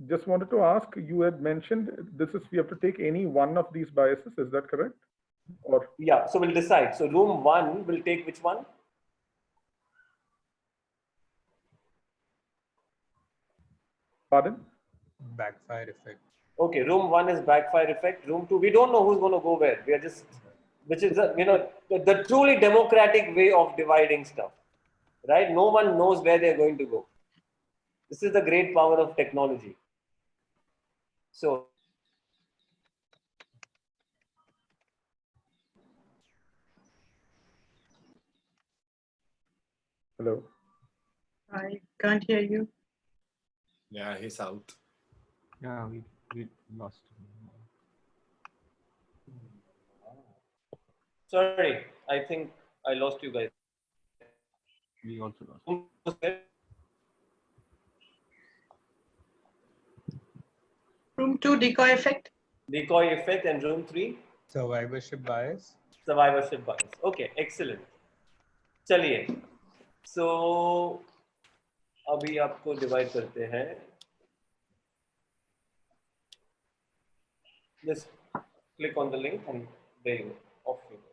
Just wanted to ask, you had mentioned we have to take any one of these biases, is that correct? Or yeah, so we'll decide. So room 1 will take which one? Pardon? Backfire effect. Okay, room 1 is backfire effect. Room 2, we don't know who's going to go where. We are just, which is the truly democratic way of dividing stuff, right? No one knows where they're going to go. This is the great power of technology. So hello. I can't hear you. Yeah, he's out. Yeah, we lost him. sorry, I think I lost you guys. We also lost. Room 2, decoy effect. Decoy effect, and room 3? Survivorship bias. Survivorship bias. Okay, excellent. चलिए. So अभी आपको divide करते हैं. Just click on the link and there you go. Off you go.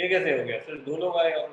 ये कैसे हो गया? सिर्फ 2 लोग आए और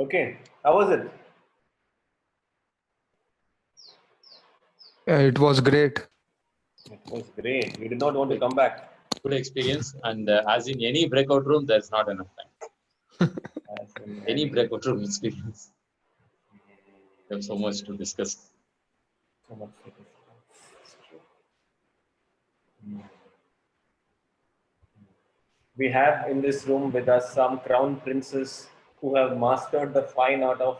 Okay, how was it? It was great. It was great. You did not want to come back. Good experience, and as in any breakout room, there's not enough time. Any breakout room experience. We have so much to discuss. So much to discuss. We have in this room with us some crown princes who have mastered the fine art of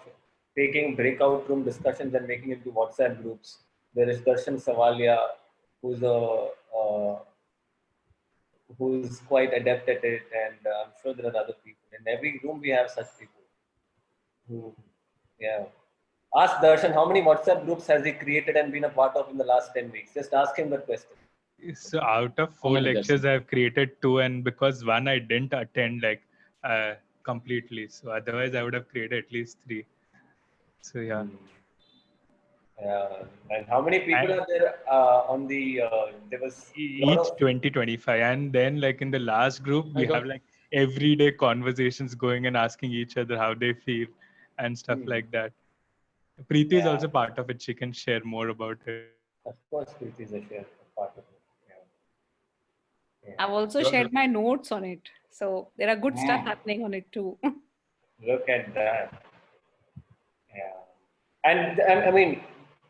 taking breakout room discussions and making it into WhatsApp groups. There is Darshan Savalia, who's quite adept at it, and I'm sure there are other people. In every room, we have such people. Yeah. Ask Darshan how many WhatsApp groups has he created and been a part of in the last 10 weeks. Just ask him that question. So out of 4 lectures, I've created 2, and because one I didn't attend completely, so otherwise I would have created at least 3. So yeah. And how many people are there on the? There was Each 20-25, and then like in the last group we have like everyday conversations going and asking each other how they feel and stuff like that. Preeti is also part of it. She can share more about it. Of course, Preeti is a part of it. I've also shared my notes on it. So there are good stuff happening on it too. Look at that. Yeah. And I mean,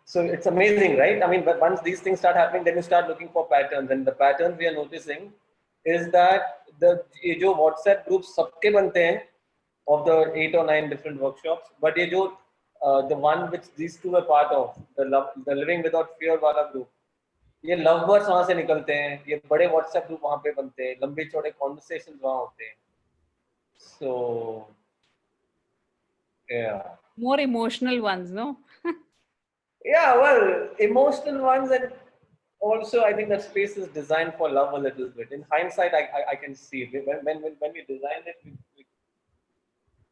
so it's amazing, right? I mean, but once these things start happening, then you start looking for patterns. And the patterns we are noticing is that the WhatsApp groups सबके बनते हैं of the 8 or 9 different workshops, but ये जो the one which these two are part of, the Living Without Fear वाला group, ये love birds वहां से निकलते हैं, ये बड़े व्हाट्सएप ग्रुप वहां पे बनते हैं, लंबे चौड़े कॉन्वर्सेशंस वहां होते हैं. So yeah, more emotional ones, no? Yeah, well, emotional ones, and also I think that space is designed for love a little bit. In hindsight, I can see it. When we designed it,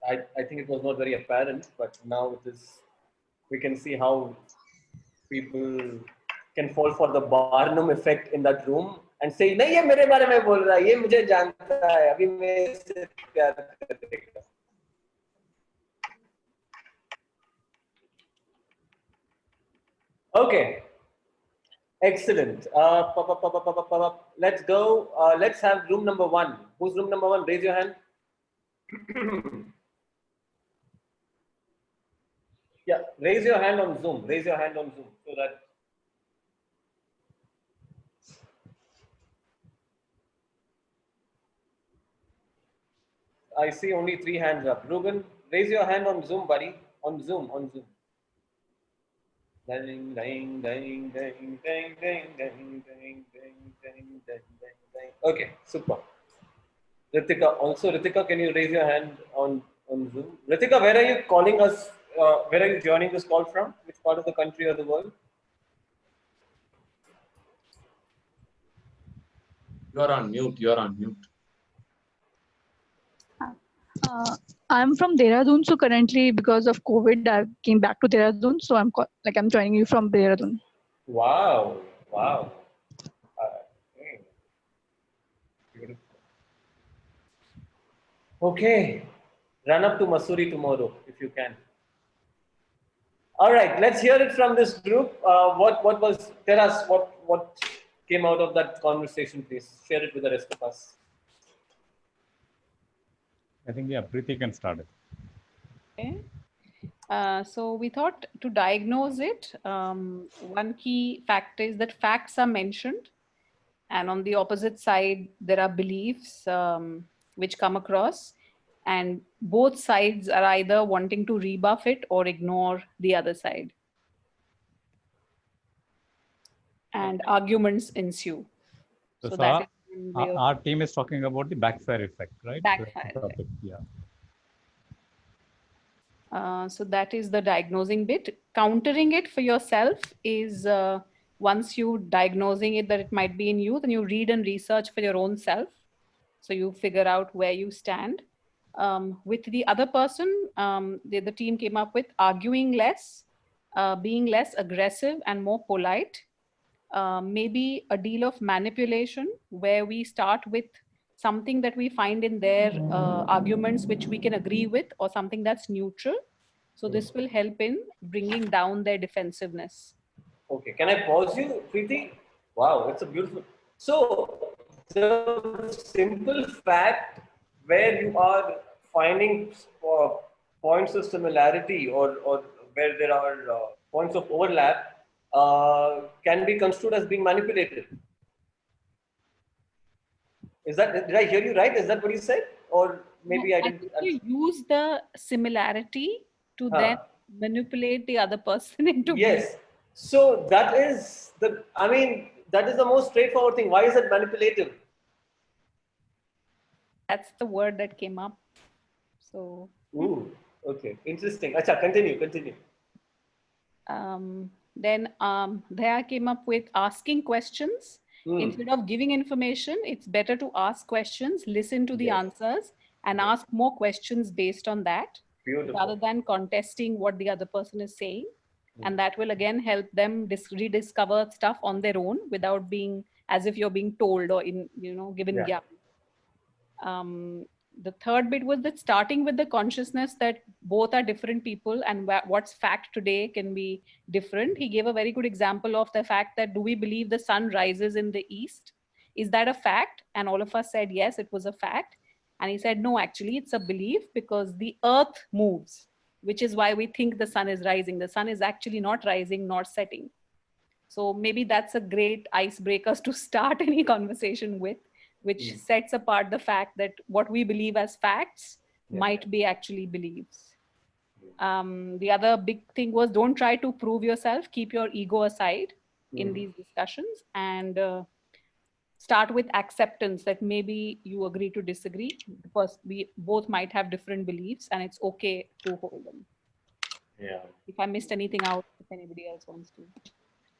I think it was not very apparent, but now it is. We can see how people can fall for the Barnum effect in that room and say, "नहीं ये मेरे बारे में बोल रहा है, ये मुझे जानता है, अभी मैं इससे प्यार करेगा." Okay, excellent. Let's go. Let's have room number 1. Who's room number 1? Raise your hand. Yeah, raise your hand on Zoom. Raise your hand on Zoom so that. I see only 3 hands up. Ruben, raise your hand on Zoom, buddy. On Zoom. Ding, ding, ding, ding, ding, ding, ding, ding, ding, ding, ding, ding. Okay, super. Ritika, also Ritika, can you raise your hand on Zoom? Ritika, where are you calling us? Where are you joining this call from? Which part of the country or the world? You're on mute. I'm from Dehradun, so currently because of COVID, I came back to Dehradun, so I'm joining you from Dehradun. Wow. Beautiful. Okay, run up to Mussoorie tomorrow if you can. All right, let's hear it from this group. Tell us what came out of that conversation, please. Share it with the rest of us. I think, yeah, Preeti can start it. Okay. So we thought to diagnose it, one key fact is that facts are mentioned And on the opposite side, there are beliefs which come across, and both sides are either wanting to rebuff it or ignore the other side. And arguments ensue. So, that is one way of our team is talking about the backfire effect, right? backfire effect. Yeah. So that is the diagnosing bit. Countering it for yourself is once you diagnosing it that it might be in you, then you read and research for your own self. So you figure out where you stand. With the other person, the team came up with arguing less, being less aggressive and more polite. Maybe a deal of manipulation where we start with something that we find in their arguments which we can agree with, or something that's neutral. So this will help in bringing down their defensiveness. Okay, can I pause you, Preeti? Wow, it's a beautiful. So the simple fact where you are finding points of similarity or where there are points of overlap can be construed as being manipulated. Is that, did I hear you right? Is that what you said? Or maybe No, I didn't. You use the similarity to then manipulate the other person into. Yes. So that is the, I mean, that is the most straightforward thing. Why is it manipulative? That's the word that came up. So. Ooh, okay. Interesting. Acha, continue. Then there came up with asking questions. Instead of giving information, it's better to ask questions, listen to the answers, and ask more questions based on that, rather than contesting what the other person is saying. And that will again help them rediscover stuff on their own without being as if you're being told or given gap. The third bit was that starting with the consciousness that both are different people and what's fact today can be different. He gave a very good example of the fact that, do we believe the sun rises in the east? Is that a fact? And all of us said, yes, it was a fact. And he said, no, actually it's a belief because the earth moves, which is why we think the sun is rising. The sun is actually not rising nor setting. So maybe that's a great icebreaker to start any conversation with, which sets apart the fact that what we believe as facts might be actually beliefs. The other big thing was, don't try to prove yourself, keep your ego aside in these discussions, and start with acceptance that maybe you agree to disagree, because we both might have different beliefs and it's okay to hold them. Yeah. If I missed anything out, if anybody else wants to.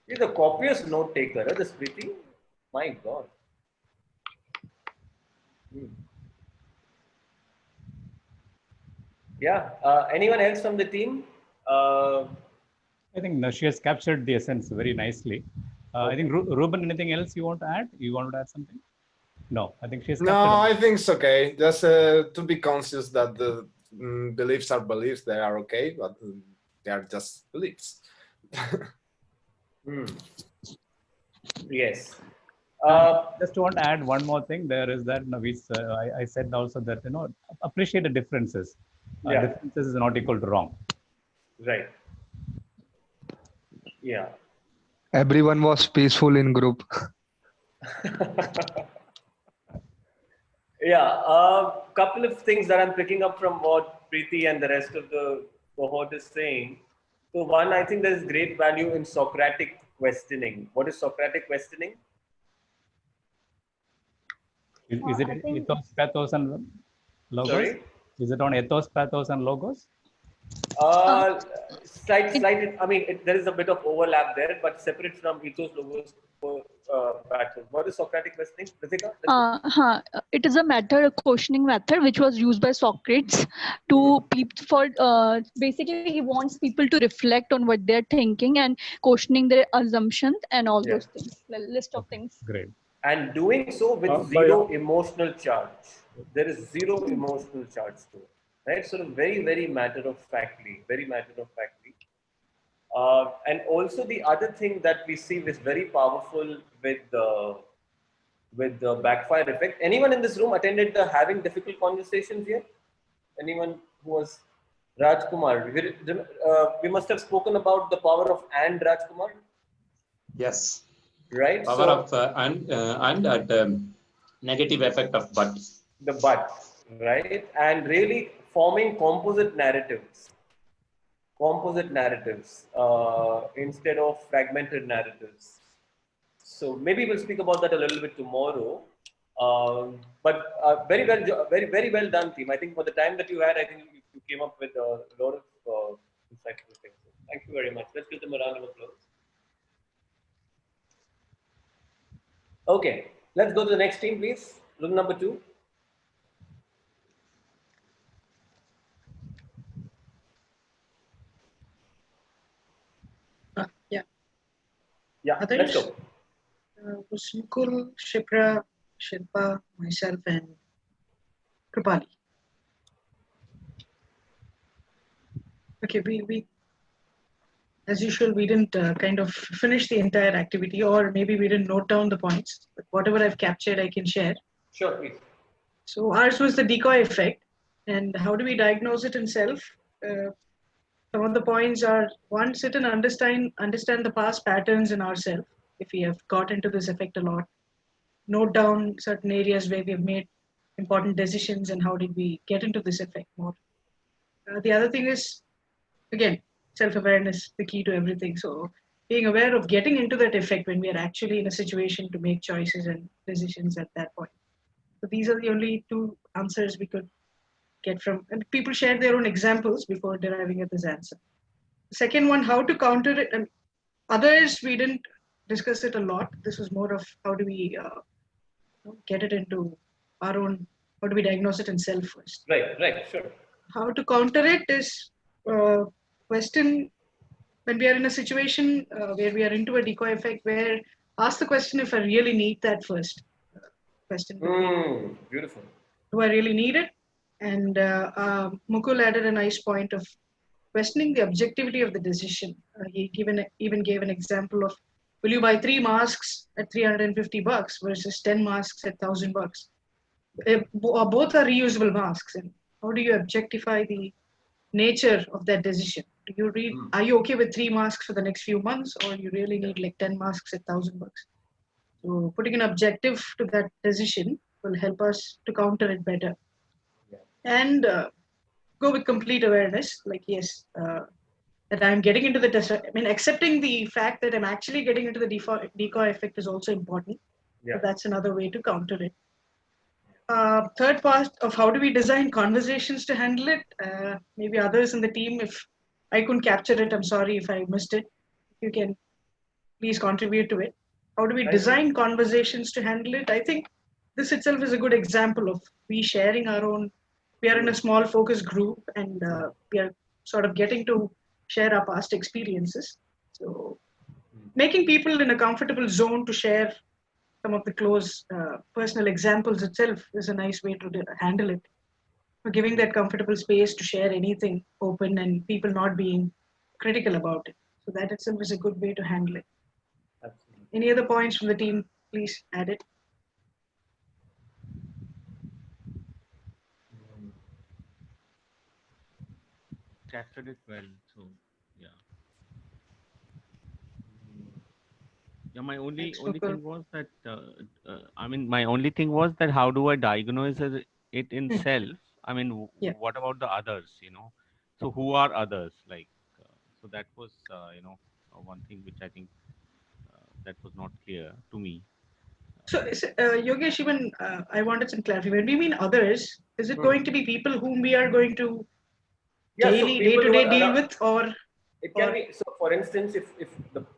He's a copious note taker, this Preeti. My God. Yeah. Anyone else from the team? I think she has captured the essence very nicely. I think Ruben, anything else you want to add? You want to add something? No, I think she has captured. No, I think it's okay. Just to be conscious that the beliefs are beliefs. They are okay, but they are just beliefs. Yes. Just want to add one more thing. There is that I said also that appreciate the differences. Differences is not equal to wrong. Right. Yeah. Everyone was peaceful in group. Yeah. Couple of things that I'm picking up from what Preeti and the rest of the cohort is saying. So one, I think there is great value in Socratic questioning. What is Socratic questioning? Is it ethos, pathos, and logos? Sorry? Is it on ethos, pathos, and logos? Slight. I mean, there is a bit of overlap there, but separate from ethos, logos, pathos. What is Socratic questioning, Ritika? It is a questioning method which was used by Socrates to basically he wants people to reflect on what they're thinking and questioning their assumptions and all those things, a list of things. Great. And doing so with zero emotional charge. There is zero emotional charge to it, right? Sort of very, very matter of factly, and also the other thing that we see is very powerful with the backfire effect. Anyone in this room attended the Having Difficult Conversations here? Anyone who was Rajkumar? We must have spoken about the power of and Rajkumar. Yes. right? Power of and that negative effect of but. The but, right? And really forming composite narratives instead of fragmented narratives. So maybe we'll speak about that a little bit tomorrow. But very well done, team. I think for the time that you had, I think you came up with a lot of insightful things. So thank you very much. Let's give them a round of applause. Okay, let's go to the next team, please. Room number 2. Yeah, let's go. Was Mukul, Shipra, Shilpa, myself, and Kripali. Okay, we as usual, we didn't kind of finish the entire activity, or maybe we didn't note down the points. But whatever I've captured, I can share. Sure, please. So ours was the decoy effect. And how do we diagnose it in self? Some of the points are, one, sit and understand the past patterns in ourselves. If we have got into this effect a lot, note down certain areas where we have made important decisions and how did we get into this effect more. The other thing is, again, self-awareness, the key to everything. So being aware of getting into that effect when we are actually in a situation to make choices and decisions at that point. So these are the only two answers we could get from, and people shared their own examples before deriving at this answer. The second one, how to counter it, and others, we didn't discuss it a lot. This was more of how do we get it into our own, how do we diagnose it in self first. Right, sure. How to counter it is question, when we are in a situation where we are into a decoy effect, where ask the question if I really need that first. Question. Beautiful. Do I really need it? And Mukul added a nice point of questioning the objectivity of the decision. He even gave an example of, will you buy 3 masks at $350 versus 10 masks at $1,000? Both are reusable masks. And how do you objectify the nature of that decision? Do you read? Are you okay with 3 masks for the next few months, or you really need like 10 masks at $1,000? So putting an objective to that decision will help us to counter it better. And go with complete awareness, like yes, that I'm getting into the accepting the fact that I'm actually getting into the decoy effect is also important. Yeah. So that's another way to counter it. Third part of how do we design conversations to handle it? Maybe others in the team, if I couldn't capture it, I'm sorry if I missed it. You can please contribute to it. How do we design conversations to handle it? I think this itself is a good example of we sharing our own. We are in a small focus group, and we are sort of getting to share our past experiences. So making people in a comfortable zone to share some of the close personal examples itself is a nice way to handle it. For giving that comfortable space to share anything open and people not being critical about it. So that itself is a good way to handle it. Absolutely. Any other points from the team, please add it. Captured it well, so yeah. Yeah, my only thing was that my only thing was that how do I diagnose it in self? I mean, what about the others? So who are others? So that was one thing which I think that was not clear to me. So Yogesh, even I wanted some clarity. When we mean others, is it going to be people whom we are going to day-to-day deal with, or it can be? So, for instance, if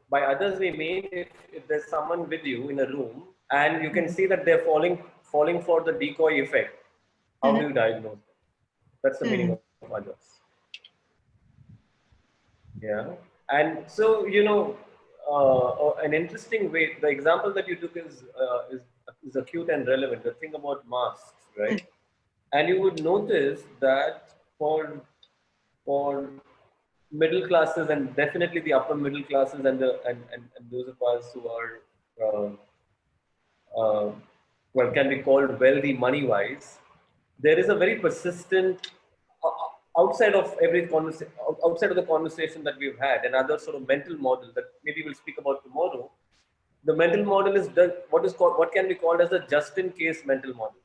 by others we mean if there's someone with you in a room and you can see that they're falling for the decoy effect, how do you diagnose them? That's the meaning of others. Yeah, and so an interesting way. The example that you took is acute and relevant. The thing about masks, right? And you would notice that for middle classes and definitely the upper middle classes and those of us who are can be called wealthy money wise, there is a very persistent outside of the conversation that we've had, another sort of mental model that maybe we'll speak about tomorrow, The mental model is what can be called as the just-in-case mental model.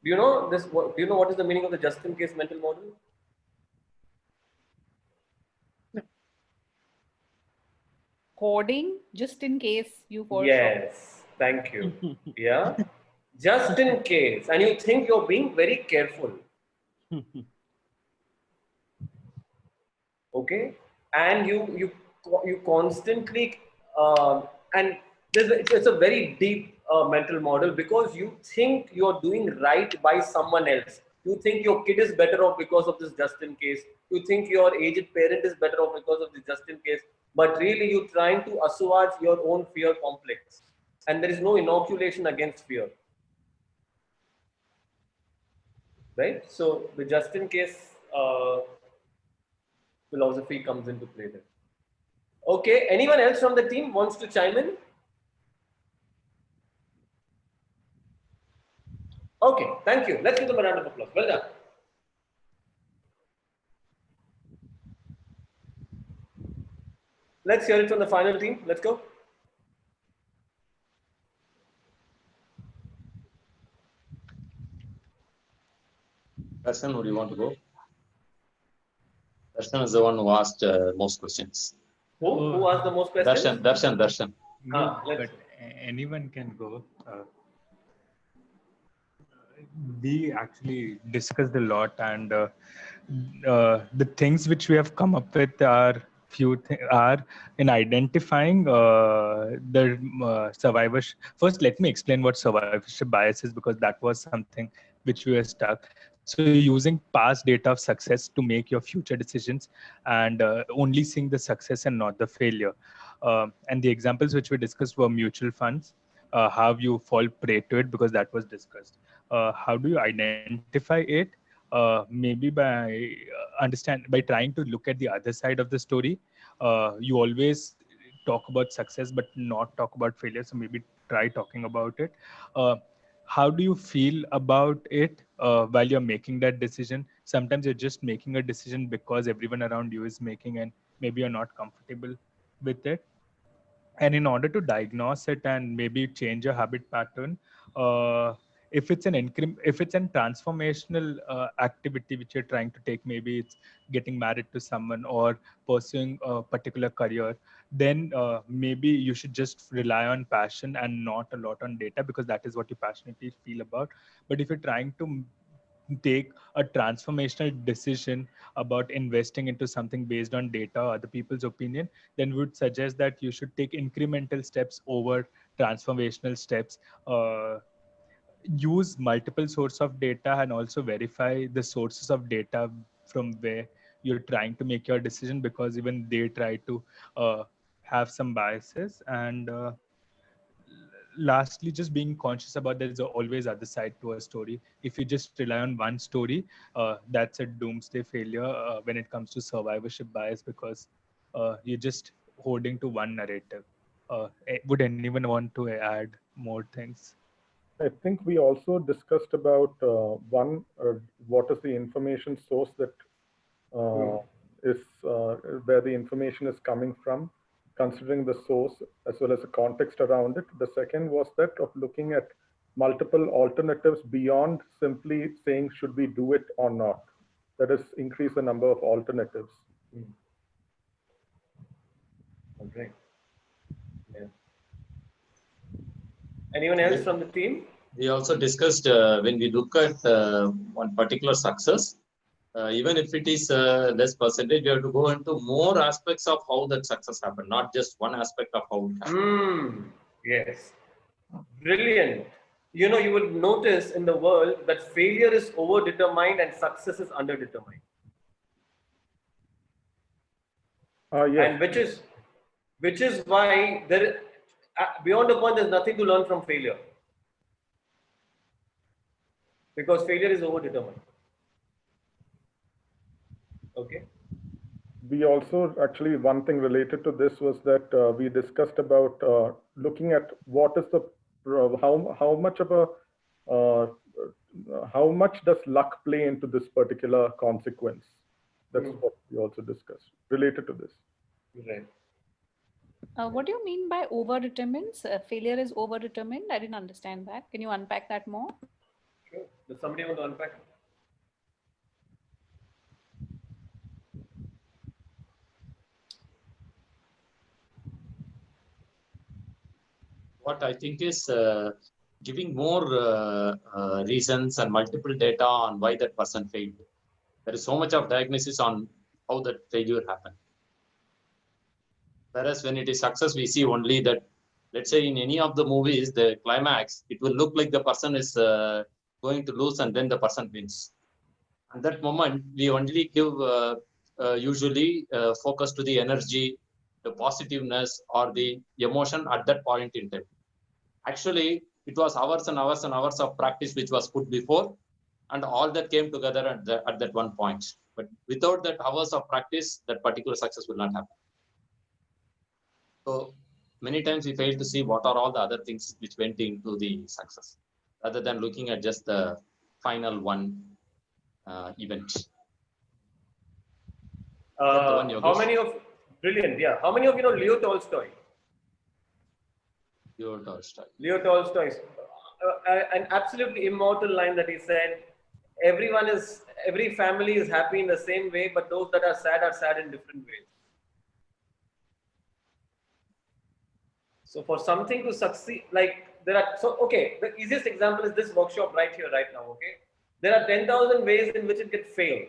Do you know this? Do you know what is the meaning of the just-in-case mental model? Hoarding, just in case you fall short. Yes, thank you. Yeah, just in case, and you think you're being very careful. Okay, and you constantly and it's a very deep mental model, because you think you're doing right by someone else. You think your kid is better off because of this just in case. You think your aged parent is better off because of this just in case. But really, you're trying to assuage your own fear complex, and there is no inoculation against fear. Right? So the just in case philosophy comes into play there. Okay, anyone else from the team wants to chime in? Okay, thank you. Let's give them a round of applause. Well done. Let's hear it from the final team. Let's go. Darshan, would you want to go? Darshan is the one who asked most questions. Who asked the most questions? Darshan. No, but anyone can go. We actually discussed a lot, and the things which we have come up with are are in identifying the survivorship. First, let me explain what survivorship bias is, because that was something which we were stuck. So using past data of success to make your future decisions, and only seeing the success and not the failure. And the examples which we discussed were mutual funds, how you fall prey to it, because that was discussed. How do you identify it? Maybe by by trying to look at the other side of the story. You always talk about success but not talk about failure, so maybe try talking about it. How do you feel about it while you're making that decision? Sometimes you're just making a decision because everyone around you is making, and maybe you're not comfortable with it. And in order to diagnose it and maybe change your habit pattern, if it's an transformational activity which you're trying to take, maybe it's getting married to someone or pursuing a particular career, then maybe you should just rely on passion and not a lot on data, because that is what you passionately feel about. But if you're trying to take a transformational decision about investing into something based on data or other people's opinion, then we would suggest that you should take incremental steps over transformational steps. Use multiple sources of data and also verify the sources of data from where you're trying to make your decision, because even they try to have some biases. And lastly, just being conscious about there's always other side to a story. If you just rely on one story, that's a doomsday failure when it comes to survivorship bias, because you're just holding to one narrative. Would anyone want to add more things? I think we also discussed about what is the information source that is where the information is coming from, considering the source as well as the context around it. The second was that of looking at multiple alternatives beyond simply saying, should we do it or not? That is, increase the number of alternatives. Okay. Yeah. Anyone else from the team? We also discussed when we look at one particular success, even if it is less percentage, you have to go into more aspects of how that success happened, not just one aspect of how it happened. Yes. Brilliant. You know, you will notice in the world that failure is overdetermined and success is underdetermined. Yes. And which is why there, beyond a point, there's nothing to learn from failure, because failure is overdetermined. Okay. We also, actually, one thing related to this was that we discussed about looking at what is the how much does luck play into this particular consequence. That's what we also discussed related to this. Right. What do you mean by over-determines? Failure is over-determined? I didn't understand that. Can you unpack that more? Sure. Does somebody want to unpack? What I think is giving more reasons and multiple data on why that person failed. There is so much of diagnosis on how that failure happened. Whereas when it is success, we see only that, let's say in any of the movies, the climax, it will look like the person is going to lose and then the person wins. At that moment, we only give usually focus to the energy, the positiveness or the emotion at that point in time. Actually, it was hours and hours and hours of practice which was put before, and all that came together at that one point. But without that hours of practice, that particular success will not happen. So many times we fail to see what are all the other things which went into the success, rather than looking at just the final one event. How many of, brilliant, yeah. How many of you know Leo Tolstoy? Leo Tolstoy. Leo Tolstoy, an absolutely immortal line that he said, every family is happy in the same way, but those that are sad in different ways. So for something to succeed, like the easiest example is this workshop right here, right now, okay? There are 10,000 ways in which it can fail.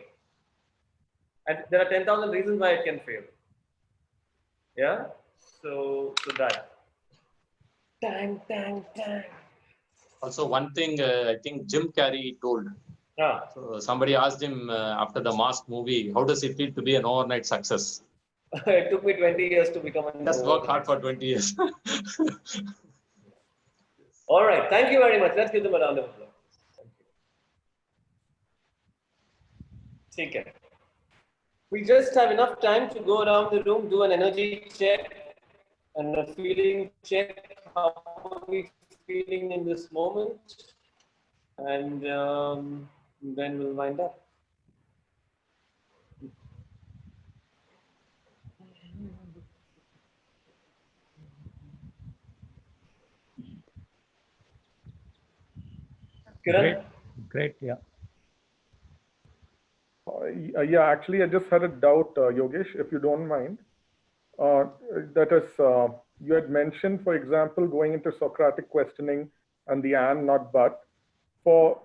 And there are 10,000 reasons why it can fail. Yeah? So that. Dang. Also, one thing I think Jim Carrey told. So somebody asked him after the Mask movie, how does it feel to be an overnight success? It took me 20 years to become an Just work hard for 20 years. All right. Thank you very much. Let's give them a round of applause. Thank you. We just have enough time to go around the room, do an energy check and a feeling check. How are we feeling in this moment? And then we'll wind up. Great, yeah. Yeah, actually, I just had a doubt, Yogesh, if you don't mind. That is, you had mentioned, for example, going into Socratic questioning and the and, not but. For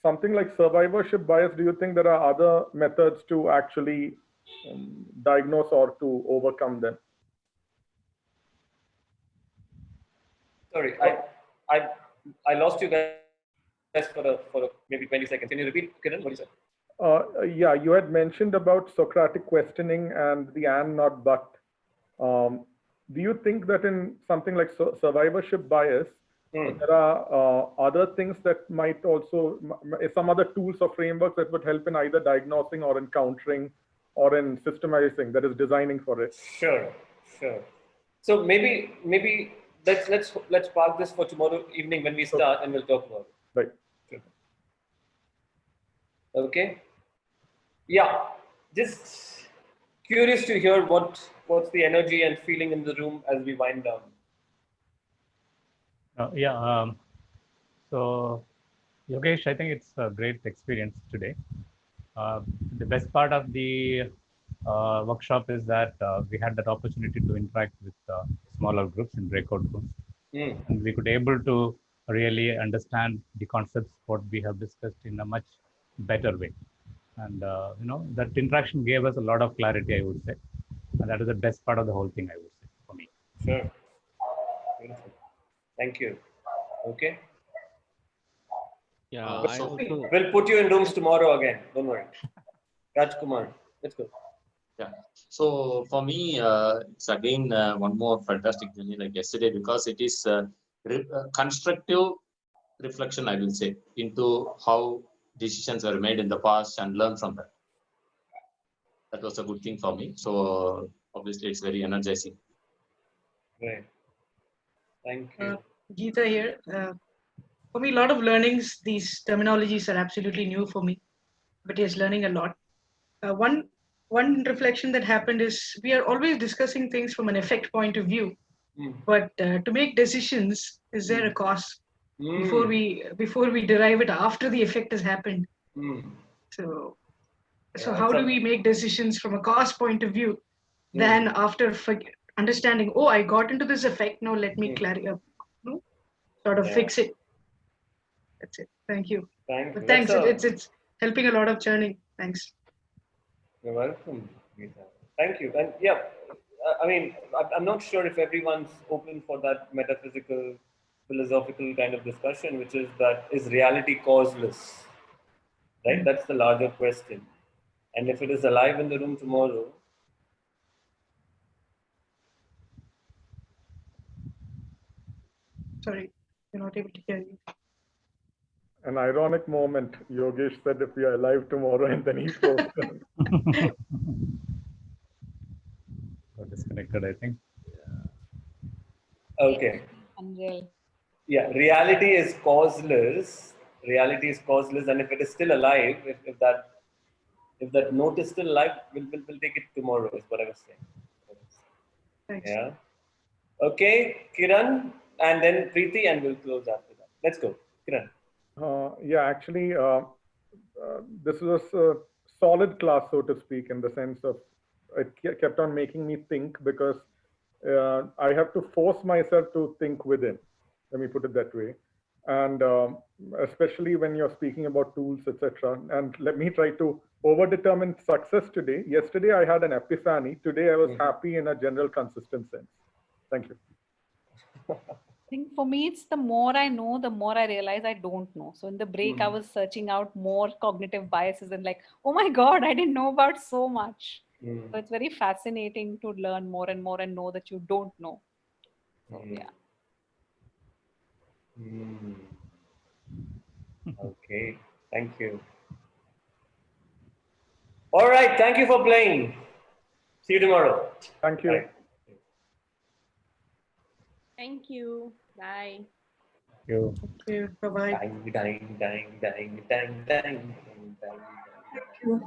something like survivorship bias, do you think there are other methods to actually diagnose or to overcome them? Sorry, I lost you guys for maybe 20 seconds. Can you repeat, Kiran, what you said? Yeah, you had mentioned about Socratic questioning and the and, not but. Do you think that in something like survivorship bias, there are other things that might also, some other tools or frameworks that would help in either diagnosing or in countering or in systemizing, that is designing for it? Sure. So maybe let's park this for tomorrow evening when we start, and we'll talk about it. Right. Okay. Yeah. Just curious to hear what's the energy and feeling in the room as we wind down. So Yogesh, I think it's a great experience today. The best part of the workshop is that we had that opportunity to interact with smaller groups in breakout rooms. And we could able to really understand the concepts, what we have discussed in a much better way. And that interaction gave us a lot of clarity, I would say. And that is the best part of the whole thing, I would say, for me. Sure. Beautiful. Thank you. Okay. Yeah, we'll put you in rooms tomorrow again. Don't worry. Rajkumar, let's go. Yeah. So for me, it's again one more fantastic journey like yesterday, because it is constructive reflection, I will say, into how decisions were made in the past and learn from that. That was a good thing for me. So obviously, it's very energizing. Right. Thank you. Geeta here. For me, a lot of learnings, these terminologies are absolutely new for me, but yes, learning a lot. One one reflection that happened is we are always discussing things from an effect point of view. But to make decisions, is there a cost before we derive it after the effect has happened? So how do we make decisions from a cost point of view? Then after understanding, oh, I got into this effect. Now let me sort of fix it. That's it. Thank you. But thanks. It's helping a lot of churning. Thanks. You're welcome, Geeta. Thank you. And yeah, I mean, I'm not sure if everyone's open for that metaphysical, philosophical kind of discussion, which is that is reality causeless? Right? That's the larger question. And if it is alive in the room tomorrow, sorry, you're not able to hear you. An ironic moment. Yogesh said if we are alive tomorrow, and then he spoke. Got disconnected, I think. okay. Unreal. Yeah, reality is causeless. Reality is causeless, and if it is still alive, if that note is still alive, we'll take it tomorrow. Is what I was saying. Thanks. Yeah. Okay, Kiran, and then Preeti, and we'll close after that. Let's go, Kiran. Yeah, actually, this was a solid class, so to speak, in the sense of it kept on making me think, because I have to force myself to think within. Let me put it that way. And especially when you're speaking about tools, etc. And let me try to overdetermine success today. Yesterday, I had an epiphany. Today, I was happy in a general consistent sense. Thank you. I think for me, it's the more I know, the more I realize I don't know. So in the break, I was searching out more cognitive biases and like, oh my God, I didn't know about so much. So it's very fascinating to learn more and more and know that you don't know. So, yeah. Okay, thank you. All right, thank you for playing. See you tomorrow. Thank you. Bye. Thank you. Bye. Thank you. Thank you. Bye-bye. Dang, dang, dang, dang, dang, dang, dang, dang. Thank you.